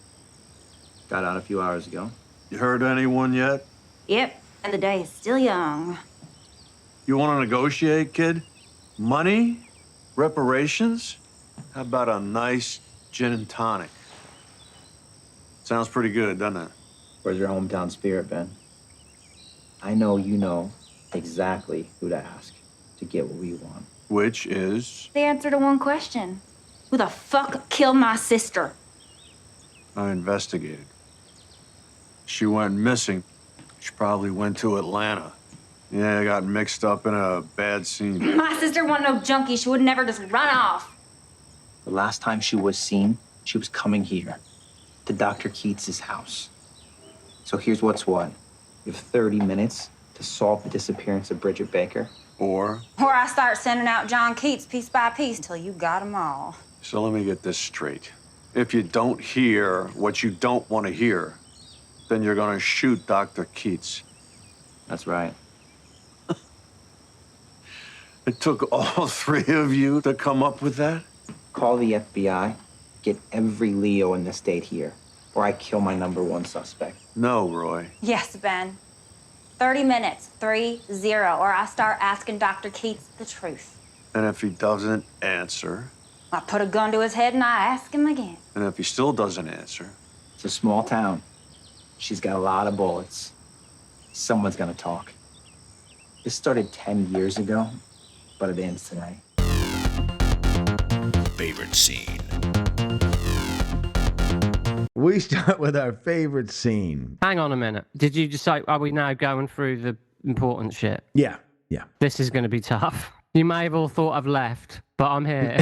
[SPEAKER 9] Got out a few hours ago.
[SPEAKER 6] You heard anyone yet?
[SPEAKER 8] Yep, and the day is still young.
[SPEAKER 6] You want to negotiate, kid? Money? Reparations? How about a nice gin and tonic? Sounds pretty good, doesn't it?
[SPEAKER 9] Where's your hometown spirit, Ben? I know you know exactly who to ask to get what we want.
[SPEAKER 6] Which is?
[SPEAKER 8] The answer to one question. Who the fuck killed my sister?
[SPEAKER 6] I investigated. She went missing. She probably went to Atlanta. Yeah, I got mixed up in a bad scene.
[SPEAKER 8] My sister wasn't no junkie. She would never just run off.
[SPEAKER 9] The last time she was seen, she was coming here to Dr. Keats's house. So here's what's what. You have 30 minutes to solve the disappearance of Bridget Baker.
[SPEAKER 6] Or
[SPEAKER 8] I start sending out John Keats piece by piece till you got them all.
[SPEAKER 6] so let me get this straight. If you don't hear what you don't want to hear, then you're gonna shoot Dr. Keats.
[SPEAKER 9] That's right.
[SPEAKER 6] It took all three of you to come up with that?
[SPEAKER 9] Call the FBI, get every Leo in the state here, or I kill my #1 suspect.
[SPEAKER 6] No, Roy.
[SPEAKER 8] Yes, Ben. 30 minutes, 3-0, or I start asking Dr. Keats the truth.
[SPEAKER 6] And if he doesn't answer,
[SPEAKER 8] I put a gun to his head and I ask him again.
[SPEAKER 6] and if he still doesn't answer,
[SPEAKER 9] It's a small town. She's got a lot of bullets. Someone's gonna talk. This started 10 years ago, but it ends today.
[SPEAKER 7] Favorite scene.
[SPEAKER 3] We start with our favorite scene.
[SPEAKER 4] Hang on a minute. Did you just say, are we now going through the important shit?
[SPEAKER 3] Yeah.
[SPEAKER 4] This is going to be tough. You may have all thought I've left, but I'm here.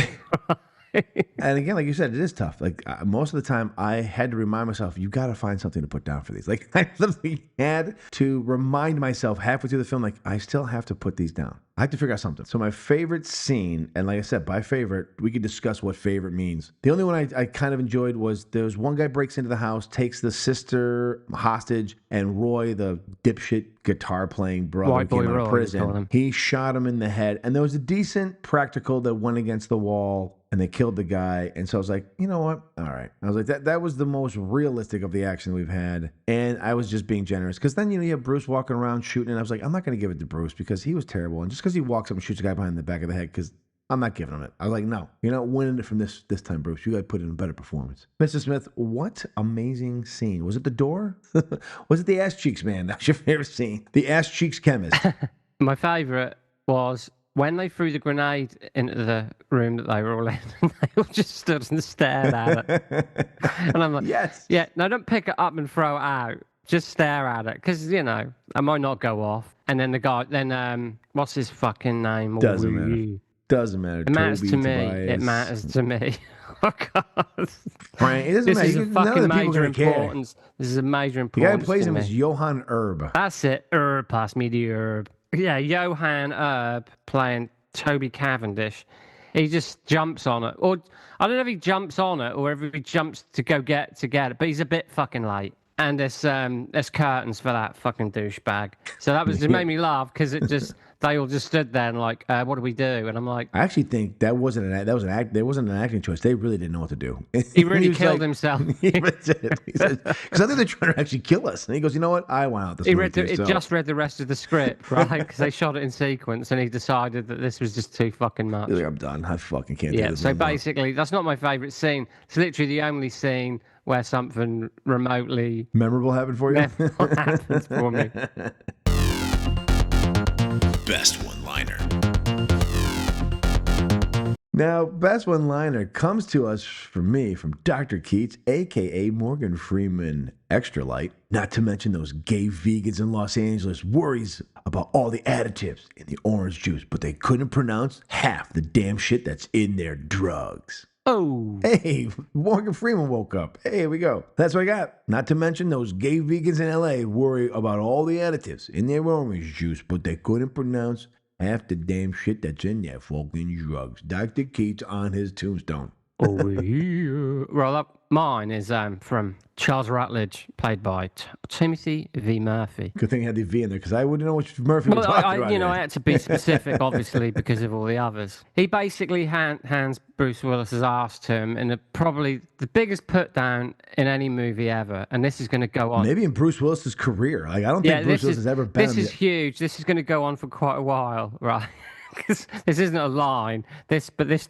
[SPEAKER 3] And again, like you said, it is tough. Like most of the time, I had to remind myself, you got to find something to put down for these. Like I literally had to remind myself halfway through the film, like I still have to put these down. I have to figure out something. So my favorite scene, and like I said, by favorite, we could discuss what favorite means. The only one I kind of enjoyed was there was one guy breaks into the house, takes the sister hostage, and Roy, the dipshit guitar playing brother
[SPEAKER 4] White
[SPEAKER 3] who came
[SPEAKER 4] boy
[SPEAKER 3] out of
[SPEAKER 4] Roy,
[SPEAKER 3] prison, he shot him in the head. And there was a decent practical that went against the wall and they killed the guy. And so I was like, you know what? All right. I was like, that was the most realistic of the action we've had. And I was just being generous. Because then, you have Bruce walking around shooting. And I was like, I'm not going to give it to Bruce because he was terrible. And just because he walks up and shoots a guy behind the back of the head, because I'm not giving him it. I was like, no, you're not winning it from this time, Bruce. You got to put in a better performance. Mr. Smith, what amazing scene. Was it the door? Was it the ass cheeks, man? That's your favorite scene. The ass cheeks chemist.
[SPEAKER 4] My favorite was when they threw the grenade into the room that they were all in, and they all just stood and stared at it. And I'm like,
[SPEAKER 3] yes.
[SPEAKER 4] Yeah, no, don't pick it up and throw it out. Just stare at it. Because, it might not go off. And then the guy, what's his fucking name?
[SPEAKER 3] Doesn't matter. Doesn't matter.
[SPEAKER 4] It matters
[SPEAKER 3] Toby,
[SPEAKER 4] to me.
[SPEAKER 3] Tobias.
[SPEAKER 4] It matters to me. Oh, God.
[SPEAKER 3] Frank, it doesn't
[SPEAKER 4] This
[SPEAKER 3] matter.
[SPEAKER 4] is a
[SPEAKER 3] None of
[SPEAKER 4] fucking
[SPEAKER 3] the people
[SPEAKER 4] major
[SPEAKER 3] gonna care.
[SPEAKER 4] importance. This is a major
[SPEAKER 3] The
[SPEAKER 4] importance.
[SPEAKER 3] guy who plays
[SPEAKER 4] to
[SPEAKER 3] him
[SPEAKER 4] me.
[SPEAKER 3] is Johann Erb.
[SPEAKER 4] That's it. Herb, pass me the herb. Yeah, Johann Erb playing Toby Cavendish. He just jumps on it. Or I don't know if he jumps on it or if he jumps to go get it, but he's a bit fucking late. And there's curtains for that fucking douchebag. So it made me laugh because they all just stood there and like, what do we do? And I'm like,
[SPEAKER 3] I actually think that wasn't an acting choice. They really didn't know what to do.
[SPEAKER 4] He really
[SPEAKER 3] was
[SPEAKER 4] killed
[SPEAKER 3] like-
[SPEAKER 4] himself.
[SPEAKER 3] He said, because I think they're trying to actually kill us. And he goes, you know what? I want out this
[SPEAKER 4] He
[SPEAKER 3] movie too, so-
[SPEAKER 4] just read the rest of the script, right? Because they shot it in sequence, and he decided that this was just too fucking much.
[SPEAKER 3] He's like, I'm done. I fucking can't do
[SPEAKER 4] Yeah.
[SPEAKER 3] this.
[SPEAKER 4] So
[SPEAKER 3] anymore."
[SPEAKER 4] basically, that's not my favorite scene. It's literally the only scene where something remotely
[SPEAKER 3] Memorable happened for you?
[SPEAKER 4] happens for me.
[SPEAKER 7] Best one-liner.
[SPEAKER 3] Now, best one-liner comes to us from me, from Dr. Keats, a.k.a. Morgan Freeman, Extra Light. Not to mention those gay vegans in Los Angeles worries about all the additives in the orange juice, but they couldn't pronounce half the damn shit that's in their drugs.
[SPEAKER 4] Oh.
[SPEAKER 3] Hey, Morgan Freeman woke up. Hey, here we go. That's what I got. Not to mention those gay vegans in LA worry about all the additives in their orange juice, but they couldn't pronounce half the damn shit that's in their fucking drugs. Dr. Keats on his tombstone.
[SPEAKER 4] Over here. Well, mine is from Charles Rutledge, played by Timothy V. Murphy.
[SPEAKER 3] Good thing I had the V in there because I wouldn't know which Murphy we're talking about.
[SPEAKER 4] I had to be specific, obviously, because of all the others. He basically hands Bruce Willis's ass to him in probably the biggest put down in any movie ever, and this is going to go on.
[SPEAKER 3] Maybe in Bruce Willis's career. Like I don't think Bruce Willis has ever been.
[SPEAKER 4] This is huge. This is going to go on for quite a while, right? Because this isn't a line. This is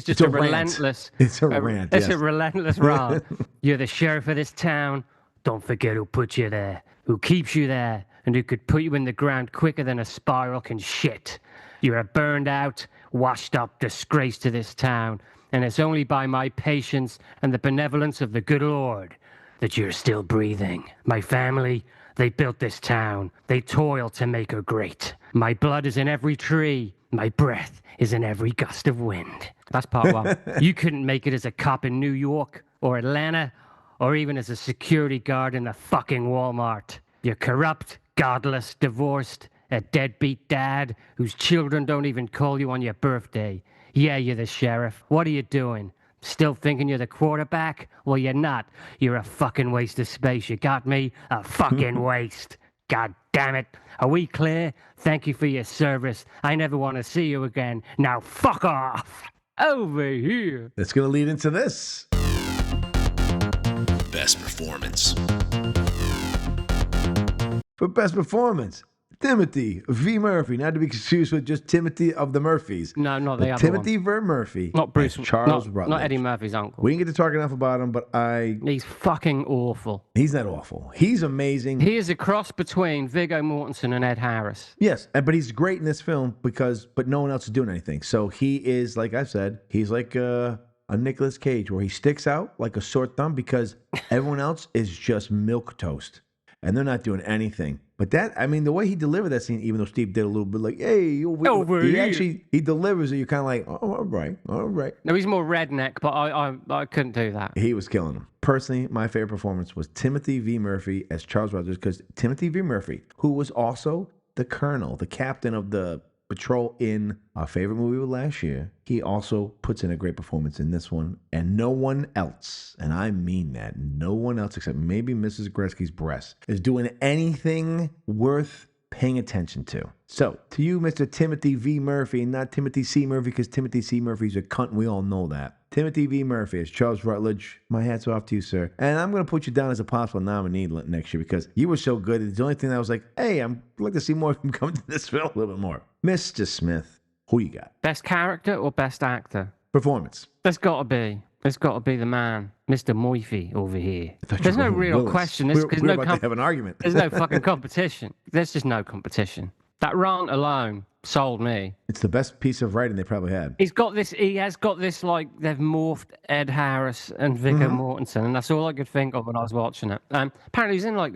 [SPEAKER 4] just a relentless.
[SPEAKER 3] It's a rant.
[SPEAKER 4] It's a relentless rant. You're the sheriff of this town. Don't forget who put you there, who keeps you there, and who could put you in the ground quicker than a spiral can shit. You're a burned out, washed up disgrace to this town, and it's only by my patience and the benevolence of the good Lord that you're still breathing. My family, they built this town. They toiled to make her great. My blood is in every tree. My breath is in every gust of wind. That's part one. You couldn't make it as a cop in New York or Atlanta or even as a security guard in the fucking Walmart. You're corrupt, godless, divorced, a deadbeat dad whose children don't even call you on your birthday. Yeah, you're the sheriff. What are you doing? Still thinking you're the quarterback? Well, you're not. You're a fucking waste of space. You got me? A fucking waste. God damn it. Are we clear? Thank you for your service. I never want to see you again. Now fuck off. Over here.
[SPEAKER 3] That's going to lead into this.
[SPEAKER 7] Best performance.
[SPEAKER 3] For best performance, Timothy V. Murphy, not to be confused with just Timothy of the Murphys.
[SPEAKER 4] No, not the other
[SPEAKER 3] Timothy
[SPEAKER 4] one.
[SPEAKER 3] V. Murphy.
[SPEAKER 4] Not Bruce.
[SPEAKER 3] Charles Rutledge.
[SPEAKER 4] Not Eddie Murphy's uncle.
[SPEAKER 3] We didn't get to talk enough about him, but
[SPEAKER 4] He's fucking awful.
[SPEAKER 3] He's not awful. He's amazing.
[SPEAKER 4] He is a cross between Viggo Mortensen and Ed Harris.
[SPEAKER 3] Yes, but he's great in this film but no one else is doing anything. So he is, like I've said, he's like a Nicolas Cage where he sticks out like a sore thumb because everyone else is just milk toast and they're not doing anything. But the way he delivered that scene, even though Steve did a little bit like, hey, he delivers it. You're kind of like, oh, all right.
[SPEAKER 4] No, he's more redneck, but I couldn't do that.
[SPEAKER 3] He was killing him. Personally, my favorite performance was Timothy V. Murphy as Charles Rutledge because Timothy V. Murphy, who was also the colonel, the captain of the patrol in our favorite movie of last year, he also puts in a great performance in this one. And no one else, and I mean that, no one else except maybe Mrs. Gretzky's breast is doing anything worth paying attention to. So, to you, Mr. Timothy V. Murphy, and not Timothy C. Murphy, because Timothy C. Murphy's a cunt, and we all know that. Timothy V. Murphy as Charles Rutledge. My hat's off to you, sir. And I'm going to put you down as a possible nominee next year because you were so good. It's the only thing that I was like, hey, I'd like to see more of him come to this film a little bit more. Mr. Smith, who you got?
[SPEAKER 4] Best character or best actor?
[SPEAKER 3] Performance.
[SPEAKER 4] There's got to be the man, Mr. Murphy over here. There's no real
[SPEAKER 3] Willis.
[SPEAKER 4] question.
[SPEAKER 3] We're about to have an argument.
[SPEAKER 4] There's no fucking competition. There's just no competition. That rant alone sold me.
[SPEAKER 3] It's the best piece of writing they probably had.
[SPEAKER 4] He has got this, like, they've morphed Ed Harris and Viggo Mortensen, and that's all I could think of when I was watching it. Apparently he's in, like,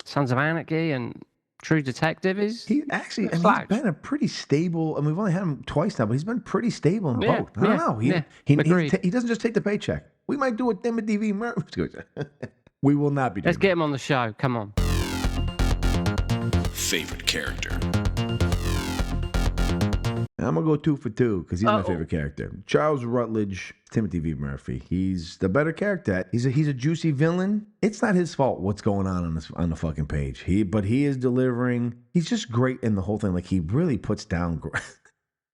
[SPEAKER 4] Sons of Anarchy and True Detective. He's been
[SPEAKER 3] a pretty stable, and we've only had him twice now, but he's been pretty stable in both. I don't know. He doesn't just take the paycheck. We might do a Timothy V. Murphy. We will not be doing
[SPEAKER 4] Let's get him on the show. Come on.
[SPEAKER 7] Favorite character.
[SPEAKER 3] I'm going to go 2 for 2 because he's my favorite character. Charles Rutledge, Timothy V. Murphy. He's the better character. He's a juicy villain. It's not his fault what's going on the fucking page. But he is delivering. He's just great in the whole thing. Like, he really puts down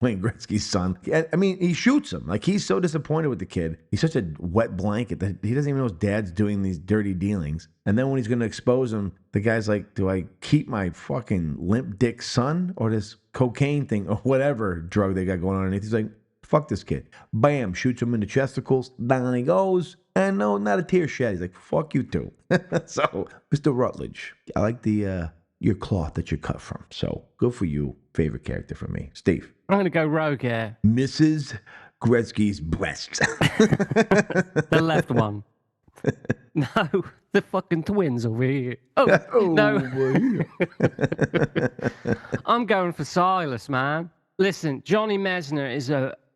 [SPEAKER 3] Wayne Gretzky's son. I mean, he shoots him. Like, he's so disappointed with the kid. He's such a wet blanket that he doesn't even know his dad's doing these dirty dealings. And then when he's going to expose him, the guy's like, do I keep my fucking limp dick son or this cocaine thing or whatever drug they got going on underneath? He's like, fuck this kid. Bam, shoots him in the chesticles. Down he goes. And no, not a tear shed. He's like, fuck you too. So, Mr. Rutledge, I like your cloth that you're cut from. So, good for you. Favorite character for me. Steve.
[SPEAKER 4] I'm going to go rogue here.
[SPEAKER 3] Mrs. Gretzky's breasts.
[SPEAKER 4] The left one. No, the fucking twins over here. Oh, no. I'm going for Silas, man. Listen, Johnny Mesner is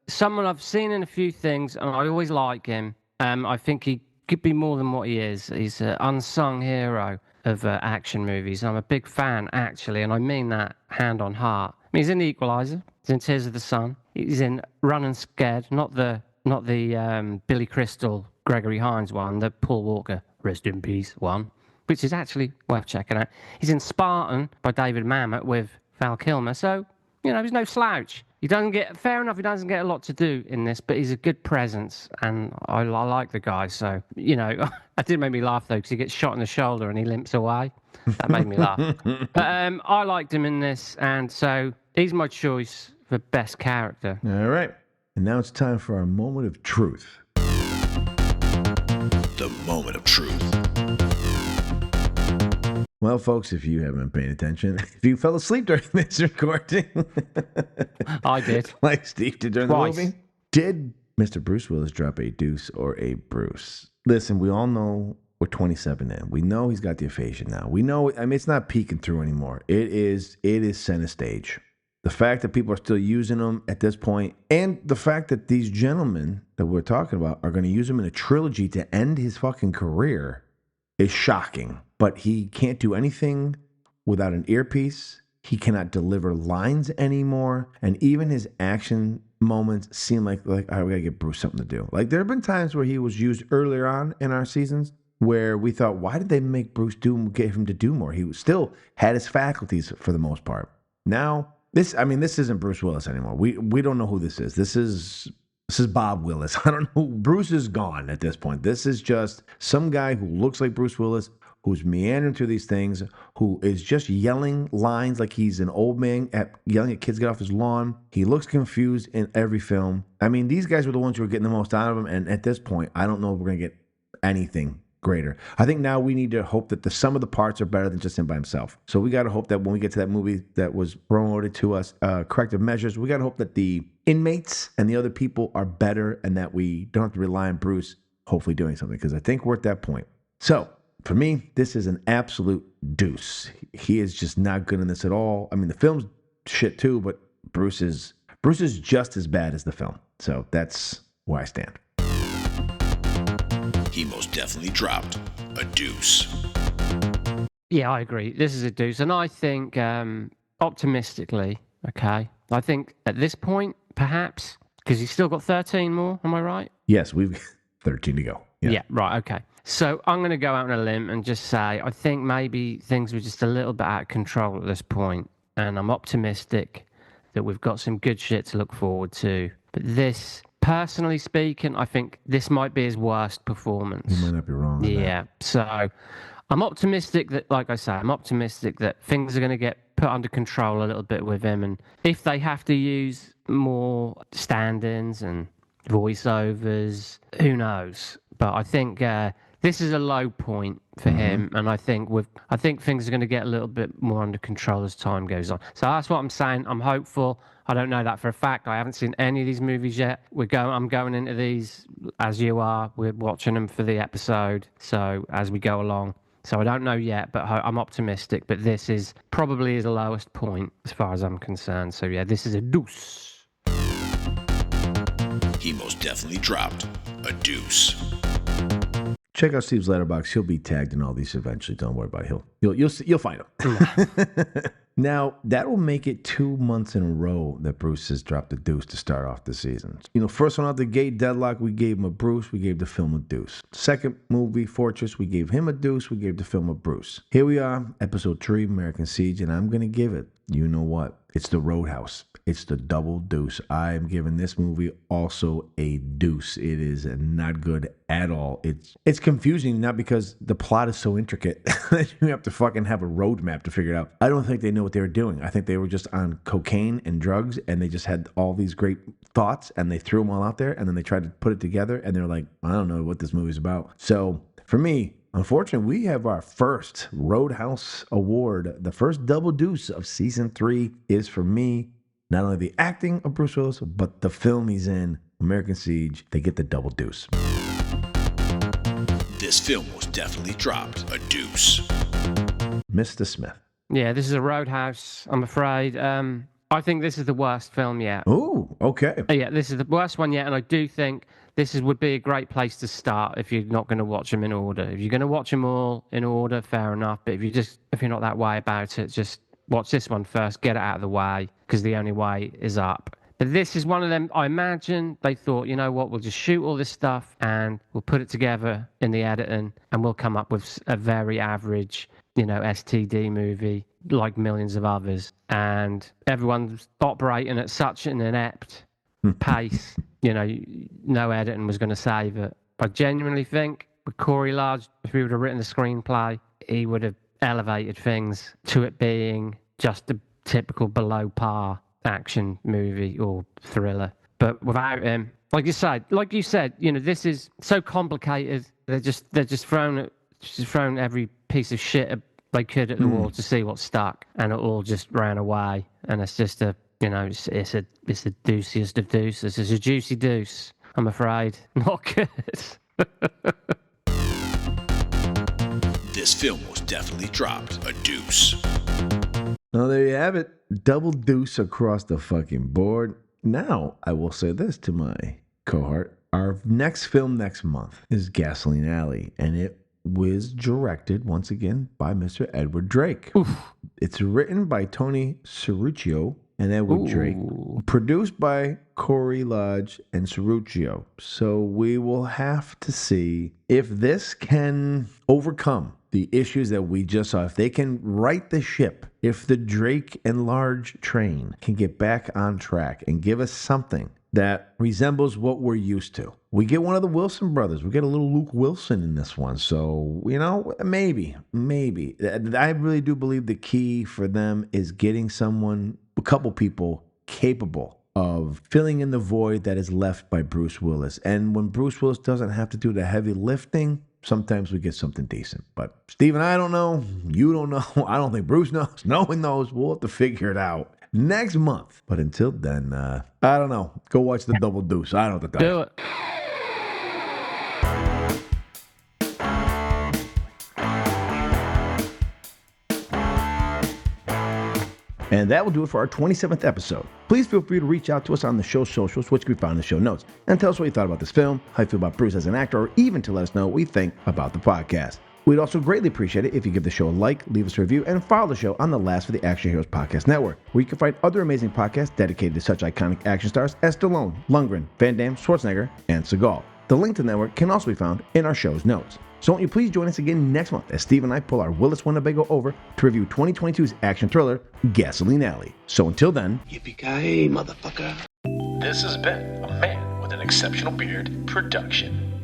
[SPEAKER 4] someone I've seen in a few things, and I always like him. I think he could be more than what he is. He's an unsung hero of action movies. I'm a big fan, actually, and I mean that hand on heart. I mean, he's in The Equalizer. He's in Tears of the Sun. He's in Run and Scared, not the not the Billy Crystal, Gregory Hines one, the Paul Walker, rest in peace one, which is actually worth checking out. He's in Spartan by David Mamet with Val Kilmer, so, you know, he's no slouch. He doesn't get, fair enough, he doesn't get a lot to do in this, but he's a good presence, and I like the guy, so, you know, that did make me laugh, though, because he gets shot in the shoulder and he limps away. That made me laugh. But I liked him in this, and so he's my choice for best character.
[SPEAKER 3] All right. And now it's time for our moment of truth.
[SPEAKER 7] The moment of truth.
[SPEAKER 3] Well, folks, if you haven't been paying attention, if you fell asleep during this recording,
[SPEAKER 4] I did.
[SPEAKER 3] Like Steve did during
[SPEAKER 4] Twice.
[SPEAKER 3] the movie, did Mr. Bruce Willis drop a deuce or a Bruce? Listen, we all know we're 27 in. We know he's got the aphasia now. We know, I mean, it's not peeking through anymore. It is center stage. The fact that people are still using him at this point, and the fact that these gentlemen that we're talking about are going to use him in a trilogy to end his fucking career is shocking. But he can't do anything without an earpiece. He cannot deliver lines anymore. And even his action moments seem like all right, we got to get Bruce something to do. Like, there have been times where he was used earlier on in our seasons where we thought, why did they make Bruce get him to do more? He still had his faculties for the most part. Now, this isn't Bruce Willis anymore. We don't know who this is. This is Bob Willis. I don't know. Bruce is gone at this point. This is just some guy who looks like Bruce Willis, who's meandering through these things, who is just yelling lines like he's an old man yelling at kids to get off his lawn. He looks confused in every film. I mean, these guys were the ones who were getting the most out of him, and at this point, I don't know if we're going to get anything greater. I think now we need to hope that the sum of the parts are better than just him by himself. So we got to hope that when we get to that movie that was promoted to us, Corrective Measures, we got to hope that the inmates and the other people are better and that we don't have to rely on Bruce hopefully doing something, because I think we're at that point. So for me, this is an absolute deuce. He is just not good in this at all. I mean, the film's shit too, but Bruce is just as bad as the film. So that's where I stand.
[SPEAKER 7] He most definitely dropped a deuce.
[SPEAKER 4] Yeah, I agree. This is a deuce. And I think, optimistically, okay, I think at this point, perhaps, because he's still got 13 more, am I right?
[SPEAKER 3] Yes, we've got 13 to go.
[SPEAKER 4] Yeah, right, okay. So I'm going to go out on a limb and just say, I think maybe things were just a little bit out of control at this point, and I'm optimistic that we've got some good shit to look forward to. But this, personally speaking, I think this might be his worst performance.
[SPEAKER 3] You might not be wrong.
[SPEAKER 4] Yeah, so I'm optimistic that, like I say, I'm optimistic that things are going to get put under control a little bit with him, and if they have to use more stand-ins and voiceovers, who knows? But I think this is a low point for him, and I think things are going to get a little bit more under control as time goes on. So that's what I'm saying. I'm hopeful. I don't know that for a fact. I haven't seen any of these movies yet. I'm going into these as you are. We're watching them for the episode, so as we go along. So I don't know yet, but I'm optimistic. But this is probably his lowest point as far as I'm concerned. So yeah, this is a deuce.
[SPEAKER 7] He most definitely dropped a deuce.
[SPEAKER 3] Check out Steve's letterbox. He'll be tagged in all these eventually. Don't worry about it. You'll find him. Now, that will make it 2 months in a row that Bruce has dropped a deuce to start off the season. You know, first one out the gate, Deadlock, we gave him a Bruce. We gave the film a deuce. Second movie, Fortress, we gave him a deuce. We gave the film a Bruce. Here we are, episode 3, American Siege, and I'm going to give it, you know what? It's the Roadhouse. It's the double deuce. I am giving this movie also a deuce. It is not good at all. It's confusing, not because the plot is so intricate that you have to fucking have a roadmap to figure it out. I don't think they know what they were doing. I think they were just on cocaine and drugs, and they just had all these great thoughts, and they threw them all out there, and then they tried to put it together, and they're like, I don't know what this movie's about. So for me, unfortunately, we have our first Roadhouse award. The first double deuce of season 3 is for me. Not only the acting of Bruce Willis, but the film he's in, American Siege. They get the double deuce.
[SPEAKER 7] This film was definitely dropped a deuce.
[SPEAKER 3] Mr. Smith.
[SPEAKER 4] Yeah, this is a Roadhouse, I'm afraid. I think this is the worst film yet.
[SPEAKER 3] Oh, okay.
[SPEAKER 4] Yeah, this is the worst one yet, and I do think this would be a great place to start if you're not going to watch them in order. If you're going to watch them all in order, fair enough. But if you're not that way about it, just watch this one first, get it out of the way, because the only way is up. But But this is one of them, I imagine they thought, you know what, we'll just shoot all this stuff and we'll put it together in the editing and we'll come up with a very average, STD movie like millions of others. And everyone's operating at such an inept pace, no editing was going to save it. I genuinely think with Corey Large, if he would have written the screenplay, he would have elevated things to it being just a typical below par action movie or thriller. But without him, like you said, this is so complicated. They're just throwing every piece of shit they could at the wall to see what stuck, and it all just ran away. And it's just it's the deuciest of deuces. It's a juicy deuce, I'm afraid. Not good.
[SPEAKER 7] This film was definitely dropped a deuce.
[SPEAKER 3] Well, there you have it. Double deuce across the fucking board. Now, I will say this to my cohort. Our next film next month is Gasoline Alley, and it was directed, once again, by Mr. Edward Drake.
[SPEAKER 4] Oof.
[SPEAKER 3] It's written by Tony Cerruccio and Edward Drake, produced by Corey Lodge and Cerruccio. So we will have to see if this can overcome the issues that we just saw. If they can right the ship, if the Drake and Large train can get back on track and give us something that resembles what we're used to. We get one of the Wilson brothers. We get a little Luke Wilson in this one. So, maybe. I really do believe the key for them is getting a couple people capable of filling in the void that is left by Bruce Willis. And when Bruce Willis doesn't have to do the heavy lifting, sometimes we get something decent. But Steve and I don't know. You don't know. I don't think Bruce knows. No one knows. We'll have to figure it out next month. But until then, I don't know. Go watch the Double Deuce. I don't know what to tell you.
[SPEAKER 4] Do it.
[SPEAKER 3] And that will do it for our 27th episode. Please feel free to reach out to us on the show's socials, which can be found in the show notes, and tell us what you thought about this film, how you feel about Bruce as an actor, or even to let us know what you think about the podcast. We'd also greatly appreciate it if you give the show a like, leave us a review, and follow the show on the Last for the Action Heroes Podcast Network, where you can find other amazing podcasts dedicated to such iconic action stars as Stallone, Lundgren, Van Damme, Schwarzenegger, and Seagal. The link to the network can also be found in our show's notes. So won't you please join us again next month as Steve and I pull our Willis Winnebago over to review 2022's action thriller, Gasoline Alley. So until then,
[SPEAKER 2] Yippee-ki-yay, motherfucker.
[SPEAKER 1] This has been a Man with an Exceptional Beard production.